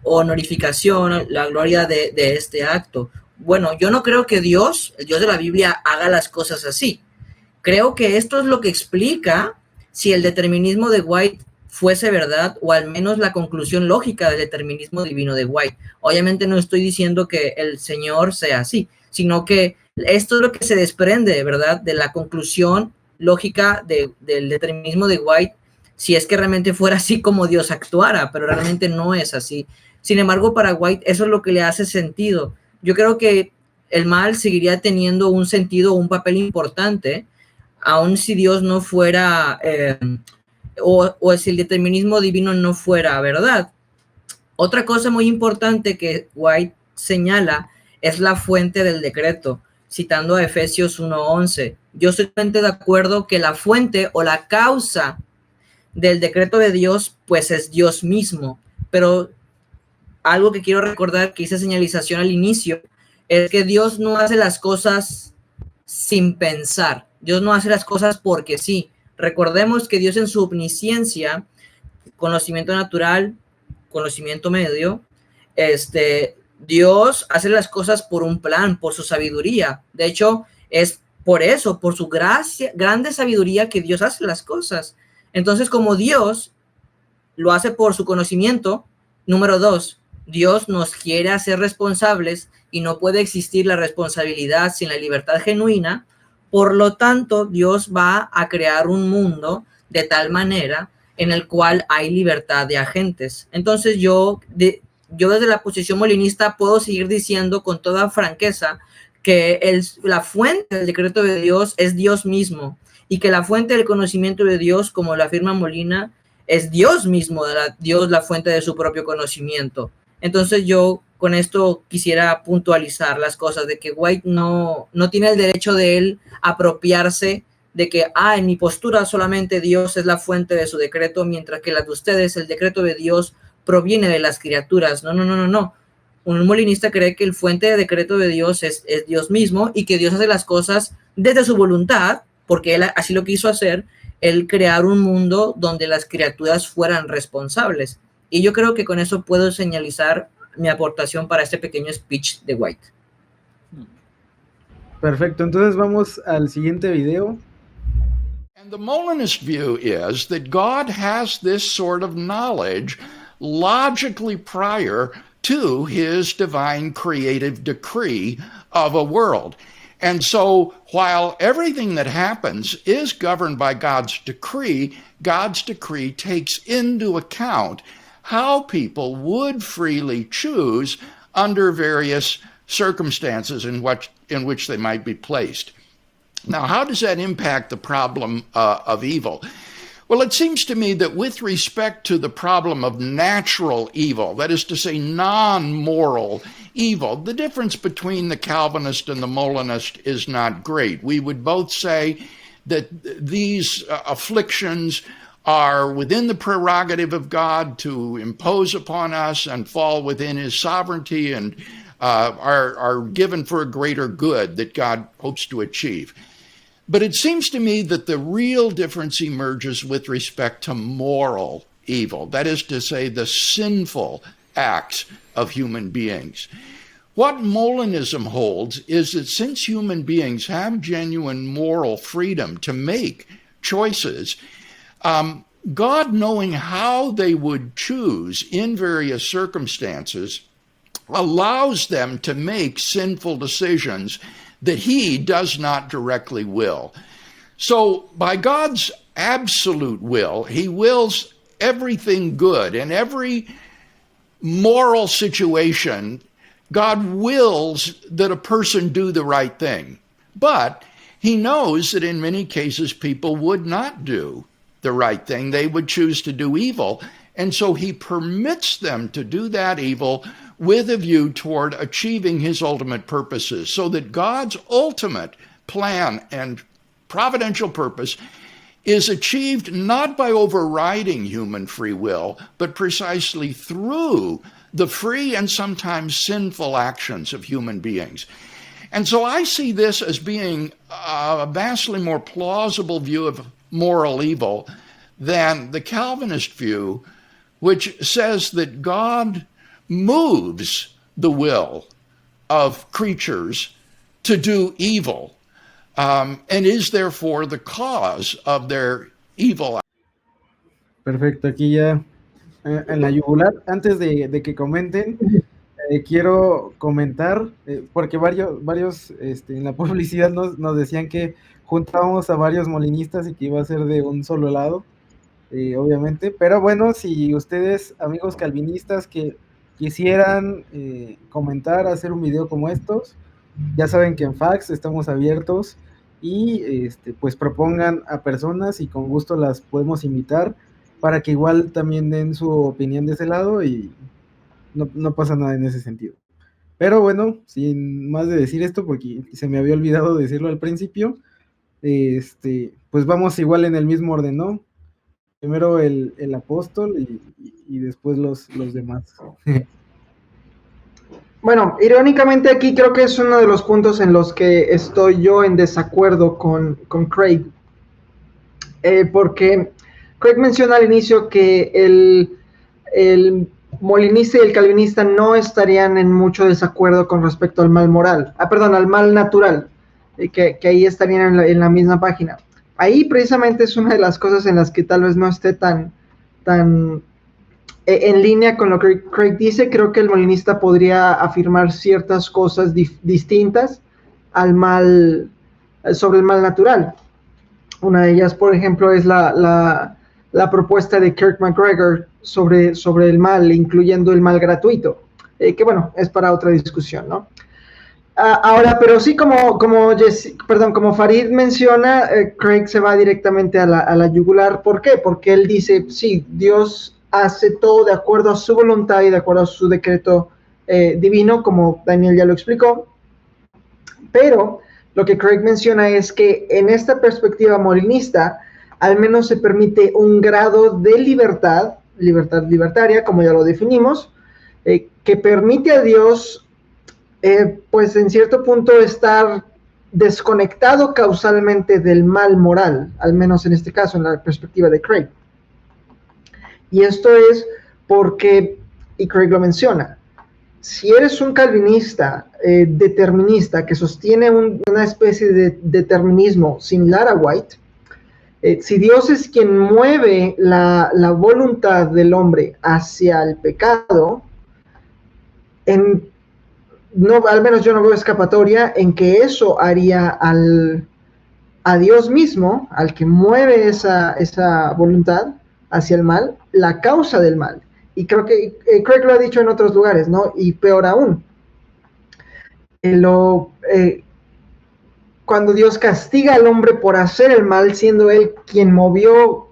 honorificación, la gloria de este acto. Bueno, yo no creo que Dios, el Dios de la Biblia, haga las cosas así. Creo que esto es lo que explica si el determinismo de White fuese verdad, o al menos la conclusión lógica del determinismo divino de White. Obviamente no estoy diciendo que el Señor sea así, sino que esto es lo que se desprende, ¿verdad?, de la conclusión lógica del determinismo de White, si es que realmente fuera así como Dios actuara, pero realmente no es así. Sin embargo, para White eso es lo que le hace sentido. Yo creo que el mal seguiría teniendo un sentido, un papel importante, aun si Dios no fuera, o si el determinismo divino no fuera verdad. Otra cosa muy importante que White señala es la fuente del decreto, citando a Efesios 1:11. Yo estoy totalmente de acuerdo que la fuente o la causa del decreto de Dios, pues es Dios mismo. Pero algo que quiero recordar que hice señalización al inicio, es que Dios no hace las cosas sin pensar. Dios no hace las cosas porque sí. Recordemos que Dios en su omnisciencia, conocimiento natural, conocimiento medio, Dios hace las cosas por un plan, por su sabiduría. De hecho, es por eso, por su gracia, grande sabiduría que Dios hace las cosas. Entonces, como Dios lo hace por su conocimiento, número 2, Dios nos quiere hacer responsables y no puede existir la responsabilidad sin la libertad genuina. Por lo tanto, Dios va a crear un mundo de tal manera en el cual hay libertad de agentes. Entonces, yo desde la posición molinista puedo seguir diciendo con toda franqueza que la fuente del decreto de Dios es Dios mismo, y que la fuente del conocimiento de Dios, como lo afirma Molina, es Dios mismo, Dios la fuente de su propio conocimiento. Entonces yo con esto quisiera puntualizar las cosas, de que White no tiene el derecho de él apropiarse de que, en mi postura solamente Dios es la fuente de su decreto, mientras que la de ustedes, el decreto de Dios proviene de las criaturas. No. Un molinista cree que el fuente de decreto de Dios es Dios mismo, y que Dios hace las cosas desde su voluntad, porque él así lo quiso hacer, el crear un mundo donde las criaturas fueran responsables. Y yo creo que con eso puedo señalizar mi aportación para este pequeño speech de White. Perfecto, entonces vamos al siguiente video. And the Molinist view is that God has this sort of knowledge logically prior to his divine creative decree of a world. And so while everything that happens is governed by God's decree takes into account how people would freely choose under various circumstances in which they might be placed. Now, how does that impact the problem of evil? Well, it seems to me that with respect to the problem of natural evil, that is to say, non-moral evil, the difference between the Calvinist and the Molinist is not great. We would both say that these afflictions are within the prerogative of God to impose upon us and fall within his sovereignty and are given for a greater good that God hopes to achieve. But it seems to me that the real difference emerges with respect to moral evil, that is to say, the sinful acts of human beings. What Molinism holds is that since human beings have genuine moral freedom to make choices, God, knowing how they would choose in various circumstances, allows them to make sinful decisions that he does not directly will. So by God's absolute will, he wills everything good. In every moral situation, God wills that a person do the right thing. But he knows that in many cases people would not do the right thing. They would choose to do evil. And so he permits them to do that evil with a view toward achieving his ultimate purposes, so that God's ultimate plan and providential purpose is achieved not by overriding human free will, but precisely through the free and sometimes sinful actions of human beings. And so I see this as being a vastly more plausible view of moral evil than the Calvinist view, which says that God moves the will of creatures to do evil, and is therefore the cause of their evil. Perfecto, aquí ya en la yugular. Antes de que comenten, quiero comentar, porque varios en la publicidad nos decían que juntábamos a varios molinistas y que iba a ser de un solo lado, obviamente, pero bueno, si ustedes, amigos calvinistas, que quisieran comentar, hacer un video como estos, ya saben que en Fax estamos abiertos y pues propongan a personas y con gusto las podemos invitar para que igual también den su opinión de ese lado y no pasa nada en ese sentido. Pero bueno, sin más de decir esto, porque se me había olvidado decirlo al principio, pues vamos igual en el mismo orden, ¿no? Primero el apóstol y después los demás. Bueno, irónicamente aquí creo que es uno de los puntos en los que estoy yo en desacuerdo con Craig. Porque Craig menciona al inicio que el molinista y el calvinista no estarían en mucho desacuerdo con respecto al mal moral. al mal natural, que ahí estarían en la misma página. Ahí precisamente es una de las cosas en las que tal vez no esté tan en línea con lo que Craig dice. Creo que el molinista podría afirmar ciertas cosas distintas sobre el mal natural. Una de ellas, por ejemplo, es la propuesta de Kirk McGregor sobre el mal, incluyendo el mal gratuito, que bueno, es para otra discusión, ¿no? Ahora, pero sí, como Farid menciona, Craig se va directamente a la yugular. ¿Por qué? Porque él dice, sí, Dios hace todo de acuerdo a su voluntad y de acuerdo a su decreto divino, como Daniel ya lo explicó. Pero lo que Craig menciona es que en esta perspectiva molinista, al menos se permite un grado de libertad libertaria, como ya lo definimos, que permite a Dios pues en cierto punto estar desconectado causalmente del mal moral, al menos en este caso, en la perspectiva de Craig. Y esto es porque, y Craig lo menciona, si eres un calvinista determinista que sostiene una especie de determinismo similar a White, si Dios es quien mueve la voluntad del hombre hacia el pecado, no, al menos yo no veo escapatoria en que eso haría a Dios mismo, al que mueve esa voluntad hacia el mal, la causa del mal. Y creo que Craig lo ha dicho en otros lugares, ¿no? Y peor aún, cuando Dios castiga al hombre por hacer el mal, siendo él quien movió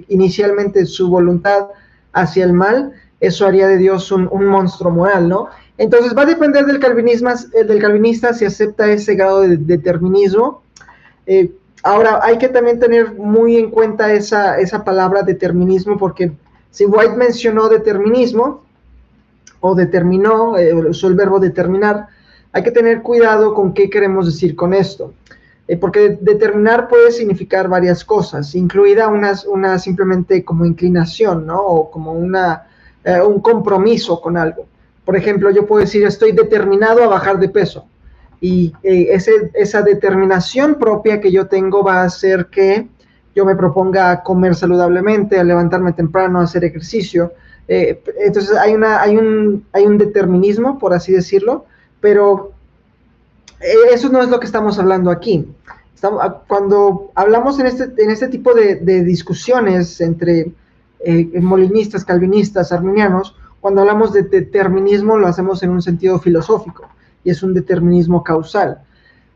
inicialmente su voluntad hacia el mal, eso haría de Dios un monstruo moral, ¿no? Entonces va a depender del calvinista si acepta ese grado de determinismo. Ahora, hay que también tener muy en cuenta esa palabra determinismo, porque si White mencionó determinismo, o determinó, usó el verbo determinar, hay que tener cuidado con qué queremos decir con esto. Porque determinar puede significar varias cosas, incluida una simplemente como inclinación, ¿no? O como un compromiso con algo. Por ejemplo, yo puedo decir, estoy determinado a bajar de peso. Y esa determinación propia que yo tengo va a hacer que yo me proponga comer saludablemente, a levantarme temprano, a hacer ejercicio. Entonces hay un determinismo, por así decirlo, pero eso no es lo que estamos hablando aquí. Cuando hablamos en este tipo de discusiones entre molinistas, calvinistas, arminianos, cuando hablamos de determinismo lo hacemos en un sentido filosófico, y es un determinismo causal.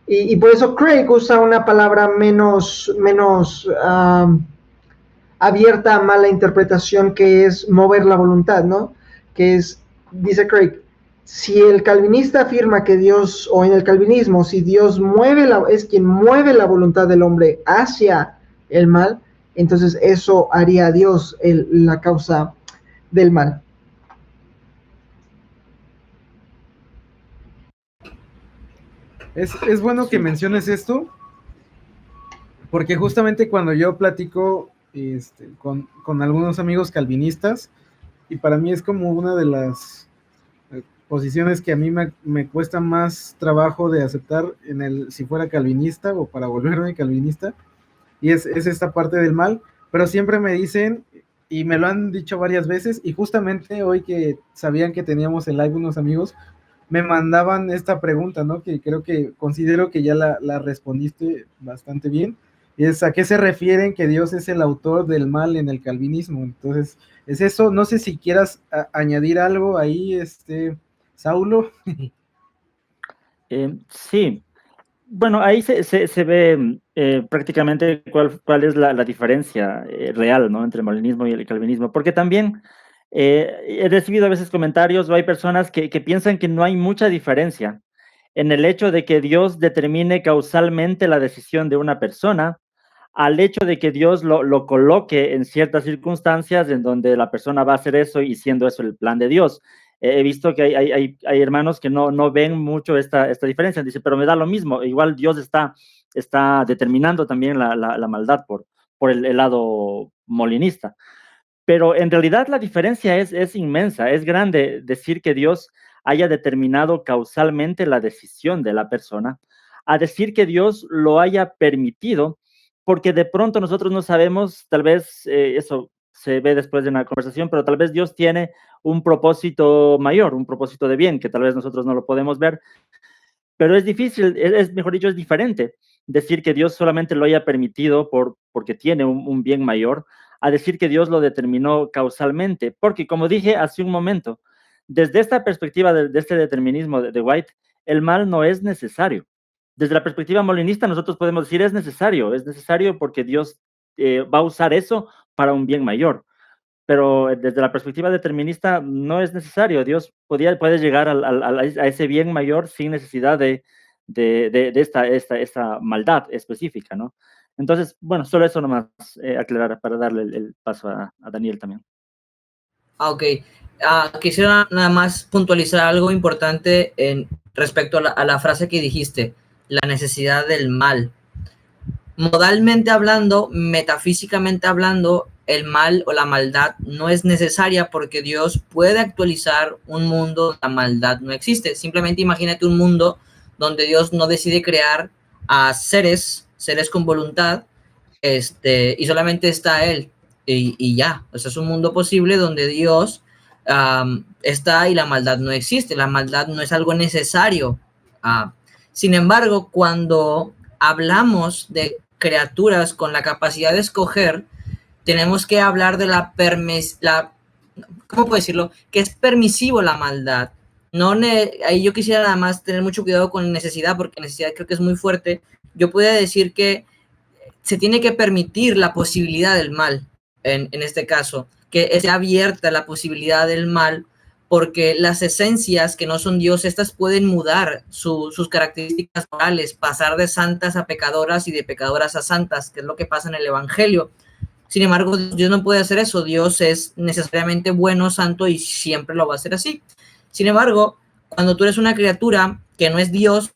Y por eso Craig usa una palabra menos abierta a mala interpretación, que es mover la voluntad, ¿no? Que es, dice Craig, si el calvinista afirma que Dios, o en el calvinismo, si Dios es quien mueve la voluntad del hombre hacia el mal, entonces eso haría a Dios la causa del mal. Es bueno que menciones esto, porque justamente cuando yo platico con algunos amigos calvinistas, y para mí es como una de las posiciones que a mí me cuesta más trabajo de aceptar si fuera calvinista o para volverme calvinista, y es esta parte del mal, pero siempre me dicen, y me lo han dicho varias veces, y justamente hoy que sabían que teníamos el live unos amigos, me mandaban esta pregunta, ¿no? Que considero que ya la respondiste bastante bien, y es ¿a qué se refieren que Dios es el autor del mal en el calvinismo? Entonces, es eso, no sé si quieras añadir algo ahí, Saulo. Sí, bueno, ahí se ve prácticamente cuál es la diferencia real, ¿no? Entre el molinismo y el calvinismo, porque también he recibido a veces comentarios, o hay personas que piensan que no hay mucha diferencia en el hecho de que Dios determine causalmente la decisión de una persona, al hecho de que Dios lo coloque en ciertas circunstancias en donde la persona va a hacer eso, y siendo eso el plan de Dios. He visto que hay hermanos que no ven mucho esta diferencia. Dice, pero me da lo mismo. Igual Dios está determinando también la maldad por el lado molinista. Pero en realidad la diferencia es inmensa, es grande decir que Dios haya determinado causalmente la decisión de la persona, a decir que Dios lo haya permitido, porque de pronto nosotros no sabemos, tal vez eso se ve después de una conversación, pero tal vez Dios tiene un propósito mayor, un propósito de bien, que tal vez nosotros no lo podemos ver, pero es difícil, mejor dicho, es diferente decir que Dios solamente lo haya permitido porque tiene un bien mayor, a decir que Dios lo determinó causalmente, porque como dije hace un momento, desde esta perspectiva de este determinismo de White, el mal no es necesario. Desde la perspectiva molinista nosotros podemos decir es necesario porque Dios va a usar eso para un bien mayor. Pero desde la perspectiva determinista no es necesario. Dios puede llegar a ese bien mayor sin necesidad de esta maldad específica, ¿no? Entonces, bueno, solo eso nomás aclarar para darle el paso a Daniel también. Ok. Quisiera nada más puntualizar algo importante respecto a la frase que dijiste, la necesidad del mal. Modalmente hablando, metafísicamente hablando, el mal o la maldad no es necesaria porque Dios puede actualizar un mundo donde la maldad no existe. Simplemente imagínate un mundo donde Dios no decide crear a seres con voluntad, y solamente está Él, y ya. O sea, es un mundo posible donde Dios está y la maldad no existe. La maldad no es algo necesario. Sin embargo, cuando hablamos de criaturas con la capacidad de escoger, tenemos que hablar de ¿cómo puedo decirlo? Que es permisivo la maldad. Ahí yo quisiera nada más tener mucho cuidado con necesidad, porque necesidad creo que es muy fuerte. Yo podría decir que se tiene que permitir la posibilidad del mal, en este caso, que esté abierta la posibilidad del mal, porque las esencias que no son Dios, estas pueden mudar sus características morales, pasar de santas a pecadoras y de pecadoras a santas, que es lo que pasa en el Evangelio. Sin embargo, Dios no puede hacer eso. Dios es necesariamente bueno, santo, y siempre lo va a hacer así. Sin embargo, cuando tú eres una criatura que no es Dios,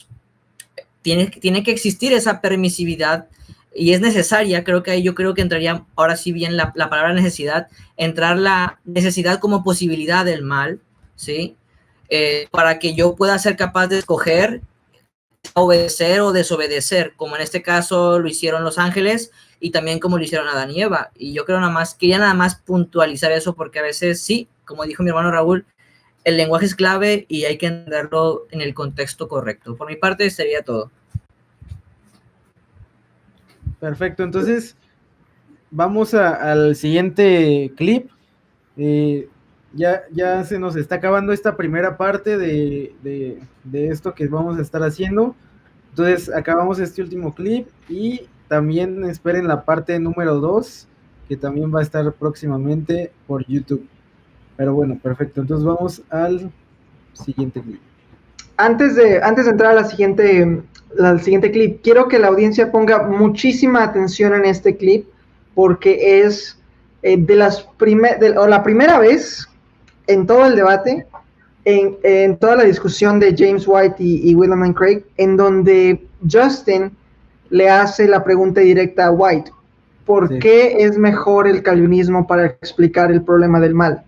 tiene que existir esa permisividad, y es necesaria. Creo que ahí yo creo que entraría ahora sí bien la palabra necesidad, entrar la necesidad como posibilidad del mal, ¿sí? Para que yo pueda ser capaz de escoger, obedecer o desobedecer, como en este caso lo hicieron los ángeles y también como lo hicieron Adán y Eva. Y yo quería nada más puntualizar eso, porque a veces sí, como dijo mi hermano Raúl, el lenguaje es clave y hay que entenderlo en el contexto correcto. Por mi parte sería todo. Perfecto, entonces vamos al siguiente clip. Ya se nos está acabando esta primera parte de esto que vamos a estar haciendo. Entonces acabamos este último clip y también esperen la parte número 2, que también va a estar próximamente por YouTube. Pero bueno, perfecto, entonces vamos al siguiente clip. Antes de entrar al siguiente clip, quiero que la audiencia ponga muchísima atención en este clip, porque es la primera vez en todo el debate, en toda la discusión de James White y William Lane Craig, en donde Justin le hace la pregunta directa a White: ¿por qué es mejor el calvinismo para explicar el problema del mal?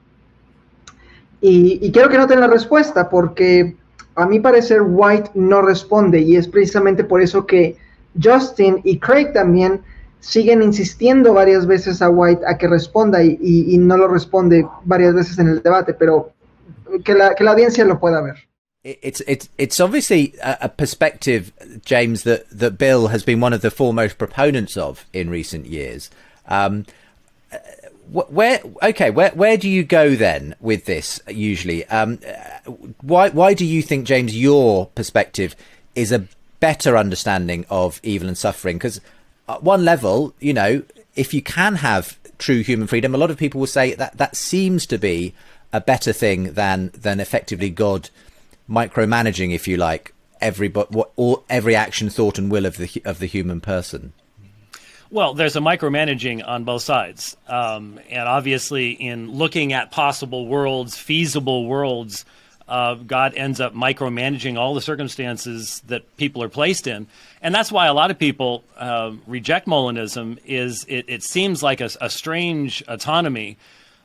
Y quiero que noten la respuesta, porque a mi parecer White no responde, y es precisamente por eso que Justin y Craig también siguen insistiendo varias veces a White a que responda, y no lo responde varias veces en el debate, pero que la audiencia lo pueda ver. It's obviously a perspective, James, that Bill has been one of the foremost proponents of in recent years. Where do you go then with this usually? Why do you think, James, your perspective is a better understanding of evil and suffering? Because at one level, you know, if you can have true human freedom, a lot of people will say that seems to be a better thing than effectively God micromanaging, if you like, every action, thought, and will of the human person. Well, there's a micromanaging on both sides. And obviously, in looking at possible worlds, feasible worlds, God ends up micromanaging all the circumstances that people are placed in. And that's why a lot of people reject Molinism. It seems like a strange autonomy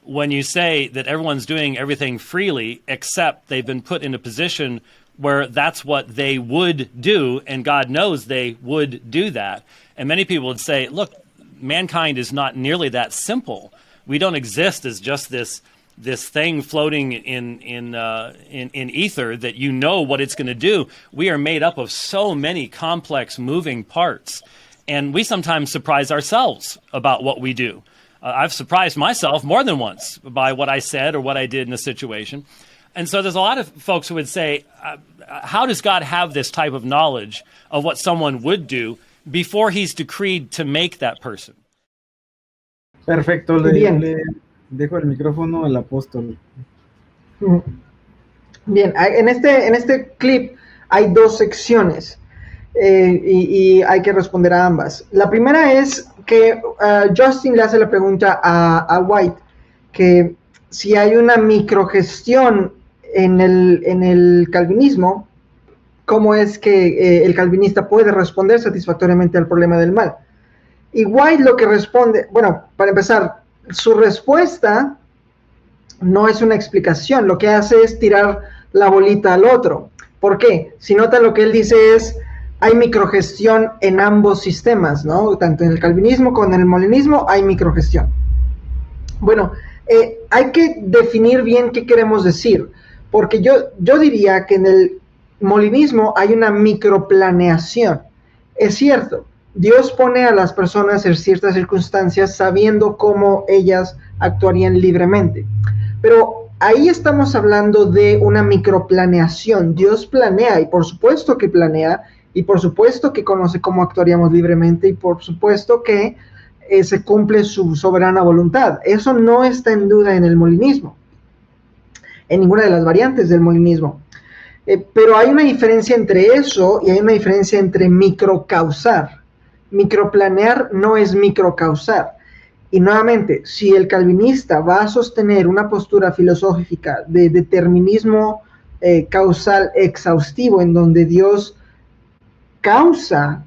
when you say that everyone's doing everything freely, except they've been put in a position where that's what they would do, and God knows they would do that. And many people would say, look, mankind is not nearly that simple. We don't exist as just this thing floating in ether that you know what it's going to do. We are made up of so many complex moving parts, and we sometimes surprise ourselves about what we do. I've surprised myself more than once by what I said or what I did in a situation. And so there's a lot of folks who would say, how does God have this type of knowledge of what someone would do before he's decreed to make that person? Perfecto, le dejo el micrófono al apóstol. Bien, en este clip hay dos secciones y hay que responder a ambas. La primera es que Justin le hace la pregunta a White que si hay una microgestión en el calvinismo, ¿cómo es que el calvinista puede responder satisfactoriamente al problema del mal? Y White lo que responde, bueno, para empezar, su respuesta no es una explicación, lo que hace es tirar la bolita al otro. ¿Por qué? Si notan, lo que él dice es, hay microgestión en ambos sistemas, ¿no? Tanto en el calvinismo como en el molinismo hay microgestión. Bueno, hay que definir bien qué queremos decir, porque yo diría que en el molinismo hay una microplaneación. Es cierto, Dios pone a las personas en ciertas circunstancias sabiendo cómo ellas actuarían libremente, pero ahí estamos hablando de una microplaneación. Dios planea, y por supuesto que planea, y por supuesto que conoce cómo actuaríamos libremente, y por supuesto que se cumple su soberana voluntad. Eso no está en duda en el molinismo, en ninguna de las variantes del molinismo. Pero hay una diferencia entre eso y hay una diferencia entre microcausar. Microplanear no es microcausar. Y nuevamente, si el calvinista va a sostener una postura filosófica de determinismo causal exhaustivo, en donde Dios causa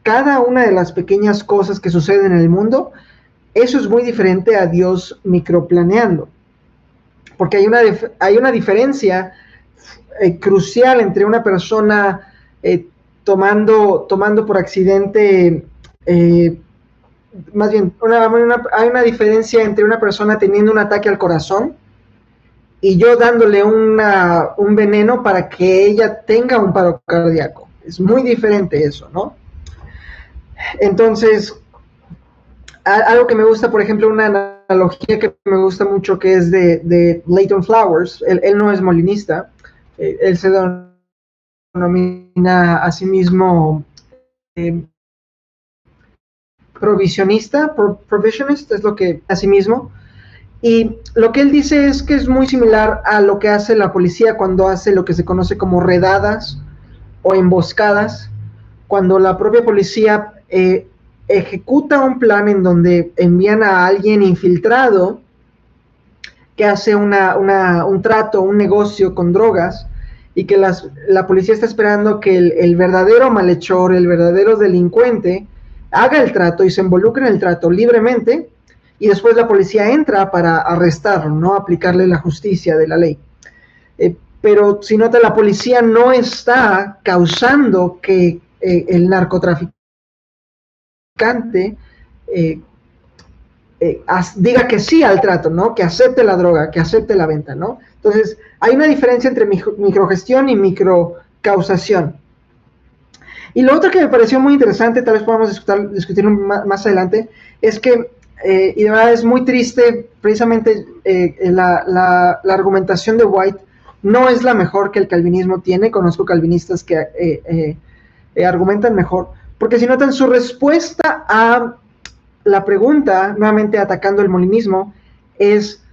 cada una de las pequeñas cosas que suceden en el mundo, eso es muy diferente a Dios microplaneando. Porque hay una diferencia crucial entre una persona tomando por accidente, más bien, hay una diferencia entre una persona teniendo un ataque al corazón y yo dándole un veneno para que ella tenga un paro cardíaco. Es muy diferente eso, ¿no? Entonces, algo que me gusta, por ejemplo, una analogía que me gusta mucho, que es de Leighton Flowers. Él no es molinista, él se denomina a sí mismo provisionist, es lo que a sí mismo. Y lo que él dice es que es muy similar a lo que hace la policía cuando hace lo que se conoce como redadas o emboscadas, cuando la propia policía ejecuta un plan en donde envían a alguien infiltrado que hace un trato, un negocio con drogas, y que la policía está esperando que el verdadero malhechor, el verdadero delincuente, haga el trato y se involucre en el trato libremente, y después la policía entra para arrestarlo, ¿no? Aplicarle la justicia de la ley. Pero si nota, la policía no está causando que el narcotraficante diga que sí al trato, ¿no? Que acepte la droga, que acepte la venta, ¿no? Entonces, hay una diferencia entre microgestión y microcausación. Y lo otro que me pareció muy interesante, tal vez podamos discutirlo más adelante, es que, y de verdad es muy triste, precisamente la argumentación de White no es la mejor que el calvinismo tiene. Conozco calvinistas que argumentan mejor, porque si notan, su respuesta a la pregunta, nuevamente atacando el molinismo, es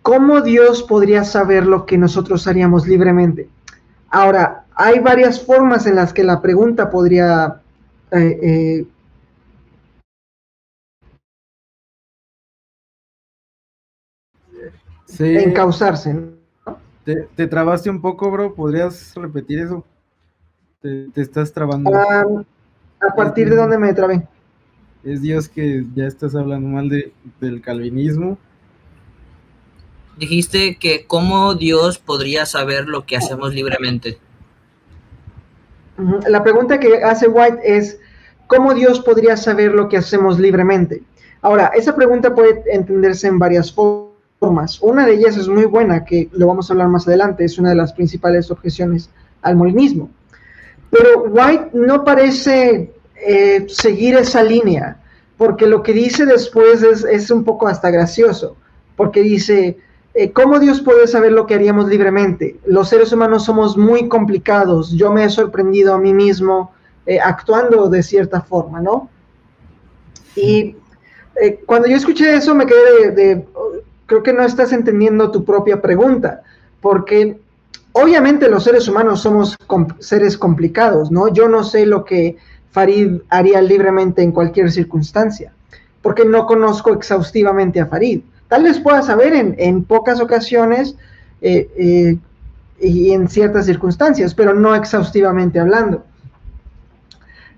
¿cómo Dios podría saber lo que nosotros haríamos libremente? Ahora, hay varias formas en las que la pregunta podría encauzarse, ¿no? Te trabaste un poco, bro. ¿Podrías repetir eso? Te estás trabando. ¿A partir de dónde me trabé? Es Dios que ya estás hablando mal del calvinismo. Dijiste que cómo Dios podría saber lo que hacemos libremente. La pregunta que hace White es ¿cómo Dios podría saber lo que hacemos libremente? Ahora, esa pregunta puede entenderse en varias formas. Una de ellas es muy buena, que lo vamos a hablar más adelante, es una de las principales objeciones al molinismo. Pero White no parece seguir esa línea, porque lo que dice después es un poco hasta gracioso, porque dice, ¿cómo Dios puede saber lo que haríamos libremente? Los seres humanos somos muy complicados, yo me he sorprendido a mí mismo actuando de cierta forma, ¿no? Y cuando yo escuché eso me quedé creo que no estás entendiendo tu propia pregunta, porque obviamente los seres humanos somos seres complicados, ¿no? Yo no sé lo que Farid haría libremente en cualquier circunstancia, porque no conozco exhaustivamente a Farid. Tal vez pueda saber en pocas ocasiones y en ciertas circunstancias, pero no exhaustivamente hablando.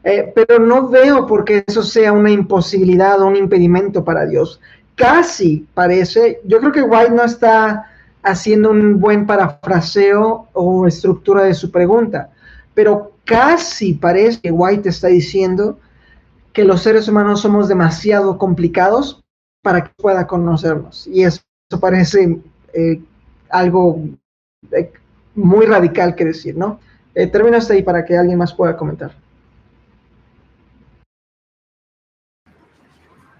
Pero no veo por qué eso sea una imposibilidad o un impedimento para Dios. Casi parece, yo creo que White no está haciendo un buen parafraseo o estructura de su pregunta, pero casi parece que White está diciendo que los seres humanos somos demasiado complicados para que pueda conocernos, y eso parece algo muy radical que decir, ¿no? Termino hasta ahí para que alguien más pueda comentar.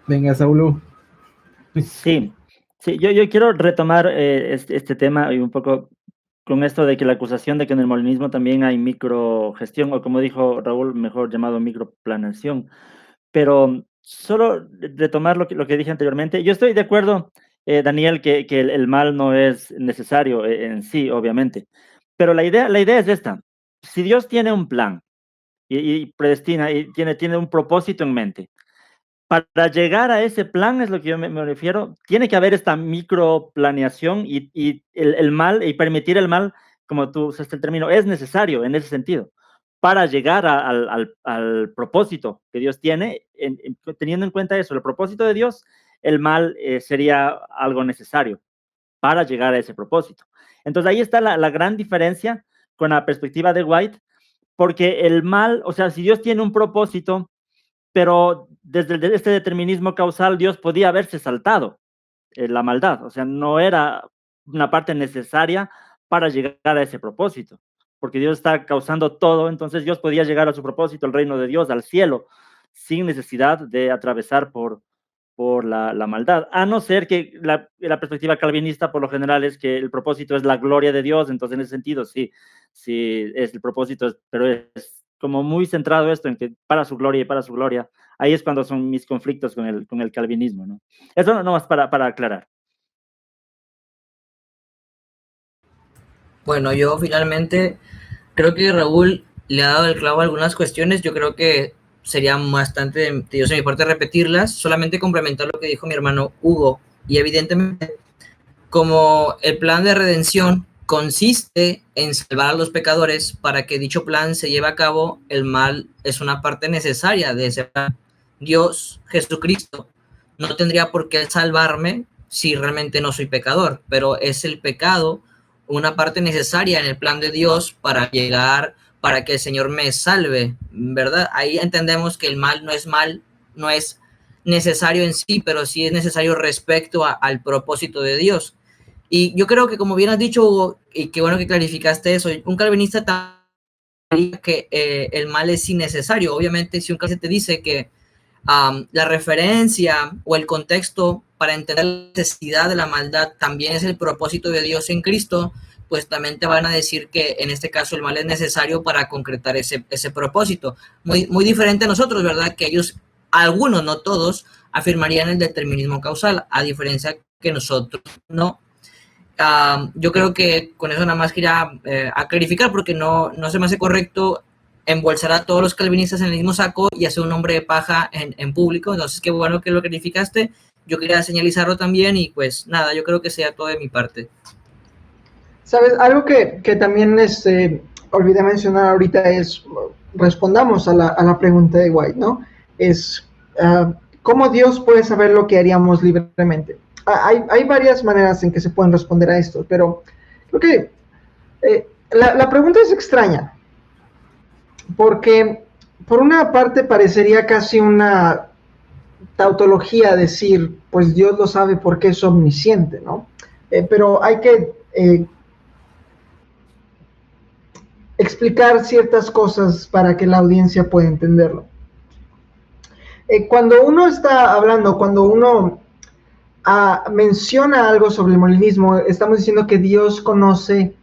Venga, Saulo. Sí, yo quiero retomar este tema y un poco con esto de que la acusación de que en el molinismo también hay microgestión, o como dijo Raúl, mejor llamado microplaneación. Pero solo retomar lo que dije anteriormente. Yo estoy de acuerdo, Daniel, que el mal no es necesario en sí, obviamente. Pero la idea es esta. Si Dios tiene un plan y predestina y tiene un propósito en mente, para llegar a ese plan, es lo que yo me refiero, tiene que haber esta microplaneación y el mal, y permitir el mal, como tú usaste el término, es necesario en ese sentido, para llegar al propósito que Dios tiene, teniendo en cuenta eso, el propósito de Dios, el mal sería algo necesario para llegar a ese propósito. Entonces ahí está la gran diferencia con la perspectiva de White, porque el mal, o sea, si Dios tiene un propósito, pero desde este determinismo causal, Dios podía haberse saltado la maldad, o sea, no era una parte necesaria para llegar a ese propósito, porque Dios está causando todo, entonces Dios podía llegar a su propósito, el reino de Dios, al cielo, sin necesidad de atravesar por la maldad, a no ser que la perspectiva calvinista por lo general es que el propósito es la gloria de Dios, entonces en ese sentido sí es el propósito, pero es como muy centrado esto en que para su gloria, ahí es cuando son mis conflictos con el calvinismo, ¿no? Eso no más para aclarar. Bueno, yo finalmente creo que Raúl le ha dado el clavo a algunas cuestiones. Yo creo que sería bastante tedioso de mi parte repetirlas, solamente complementar lo que dijo mi hermano Hugo. Y evidentemente, como el plan de redención consiste en salvar a los pecadores, para que dicho plan se lleve a cabo, el mal es una parte necesaria de ese plan. Dios, Jesucristo, no tendría por qué salvarme si realmente no soy pecador, pero es el pecado una parte necesaria en el plan de Dios para llegar, para que el Señor me salve, ¿verdad? Ahí entendemos que el mal, no es necesario en sí, pero sí es necesario respecto al propósito de Dios. Y yo creo que, como bien has dicho, Hugo, y qué bueno que clarificaste eso, un calvinista también que el mal es innecesario. Obviamente, si un calvinista te dice que la referencia o el contexto para entender la necesidad de la maldad también es el propósito de Dios en Cristo, pues también te van a decir que en este caso el mal es necesario para concretar ese propósito. Muy diferente a nosotros, ¿verdad? Que ellos, algunos, no todos, afirmarían el determinismo causal, a diferencia que nosotros no. Yo creo que con eso nada más quería a clarificar, porque no se me hace correcto embolsar a todos los calvinistas en el mismo saco y hacer un hombre de paja en público. Entonces, qué bueno que lo clarificaste. Yo quería señalizarlo también y pues nada, yo creo que sea todo de mi parte. ¿Sabes? Algo que también olvidé mencionar ahorita es, respondamos a la pregunta de White, ¿no? Es, ¿cómo Dios puede saber lo que haríamos libremente? Hay varias maneras en que se pueden responder a esto, pero creo que la pregunta es extraña, porque por una parte parecería casi una tautología decir, pues Dios lo sabe porque es omnisciente, ¿no? Pero hay que explicar ciertas cosas para que la audiencia pueda entenderlo. Cuando uno está hablando, cuando uno menciona algo sobre el molinismo, estamos diciendo que Dios conoce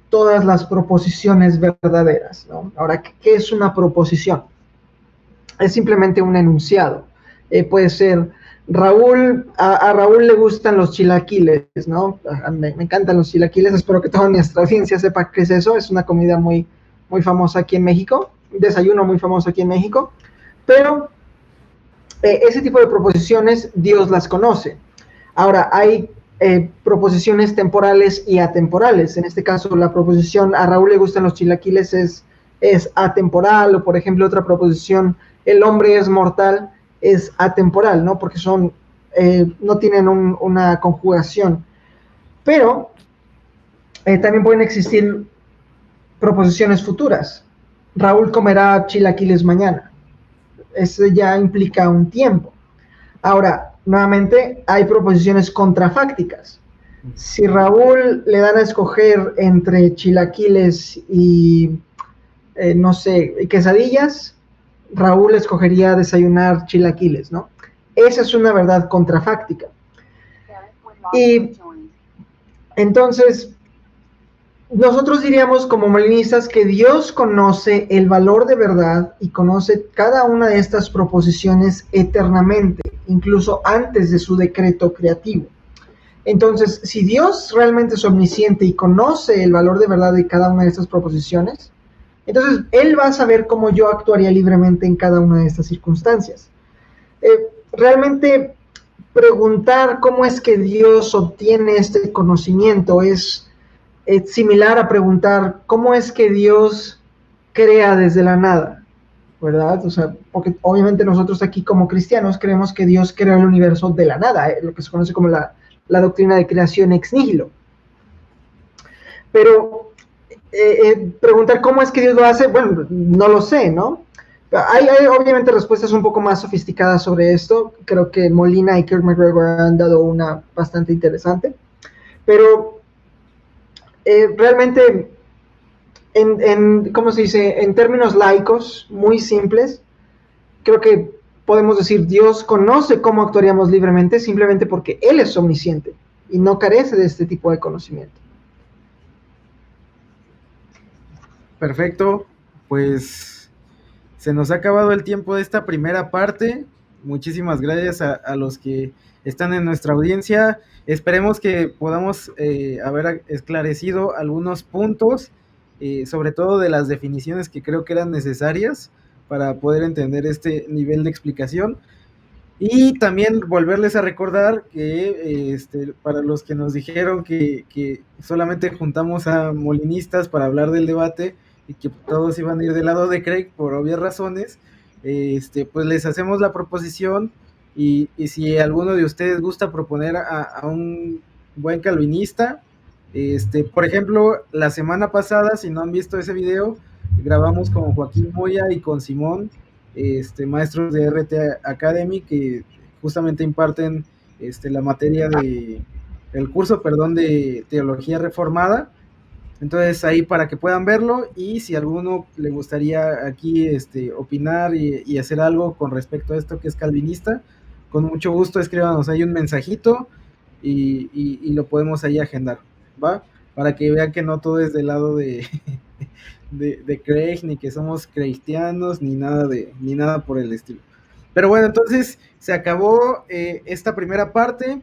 todas las proposiciones verdaderas, ¿no? Ahora, ¿qué es una proposición? Es simplemente un enunciado. Puede ser, a Raúl le gustan los chilaquiles, ¿no? Me encantan los chilaquiles, espero que toda nuestra audiencia sepa qué es eso. Es una comida muy, muy famosa aquí en México, un desayuno muy famoso aquí en México, pero ese tipo de proposiciones Dios las conoce. Ahora, hay proposiciones temporales y atemporales. En este caso, la proposición a Raúl le gustan los chilaquiles es atemporal, o por ejemplo otra proposición, el hombre es mortal, es atemporal, ¿no? Porque no tienen una conjugación. Pero también pueden existir proposiciones futuras. Raúl comerá chilaquiles mañana. Eso ya implica un tiempo. Ahora, nuevamente, hay proposiciones contrafácticas. Si Raúl le dan a escoger entre chilaquiles y, no sé, quesadillas, Raúl escogería desayunar chilaquiles, ¿no? Esa es una verdad contrafáctica. Y entonces, nosotros diríamos como molinistas que Dios conoce el valor de verdad y conoce cada una de estas proposiciones eternamente, incluso antes de su decreto creativo. Entonces, si Dios realmente es omnisciente y conoce el valor de verdad de cada una de estas proposiciones, entonces Él va a saber cómo yo actuaría libremente en cada una de estas circunstancias. Realmente preguntar cómo es que Dios obtiene este conocimiento es similar a preguntar cómo es que Dios crea desde la nada, ¿verdad? O sea, porque obviamente nosotros aquí como cristianos creemos que Dios creó el universo de la nada, lo que se conoce como la doctrina de creación ex nihilo. Pero preguntar cómo es que Dios lo hace, bueno, no lo sé, ¿no? Hay obviamente respuestas un poco más sofisticadas sobre esto. Creo que Molina y Kirk McGregor han dado una bastante interesante. Pero realmente, ¿cómo se dice? En términos laicos, muy simples, creo que podemos decir Dios conoce cómo actuaríamos libremente simplemente porque Él es omnisciente y no carece de este tipo de conocimiento. Perfecto, pues se nos ha acabado el tiempo de esta primera parte. Muchísimas gracias a los que están en nuestra audiencia. Esperemos que podamos haber esclarecido algunos puntos, sobre todo de las definiciones que creo que eran necesarias para poder entender este nivel de explicación. Y también volverles a recordar que para los que nos dijeron que solamente juntamos a molinistas para hablar del debate y que todos iban a ir del lado de Craig por obvias razones, pues les hacemos la proposición y si alguno de ustedes gusta proponer a un buen calvinista, por ejemplo, la semana pasada, si no han visto ese video, grabamos con Joaquín Moya y con Simón, maestros de RT Academy, que justamente imparten la materia el curso, de teología reformada. Entonces ahí para que puedan verlo, y si a alguno le gustaría aquí opinar y hacer algo con respecto a esto que es calvinista, con mucho gusto escríbanos ahí un mensajito y lo podemos ahí agendar, ¿va? Para que vean que no todo es del lado de Craig, ni que somos cristianos, ni nada por el estilo. Pero bueno, entonces se acabó esta primera parte.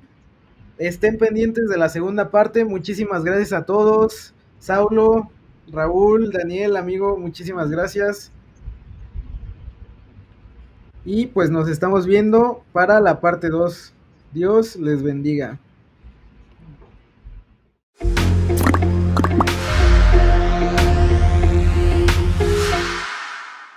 Estén pendientes de la segunda parte. Muchísimas gracias a todos. Saulo, Raúl, Daniel, amigo, muchísimas gracias. Y pues nos estamos viendo para la parte 2. Dios les bendiga.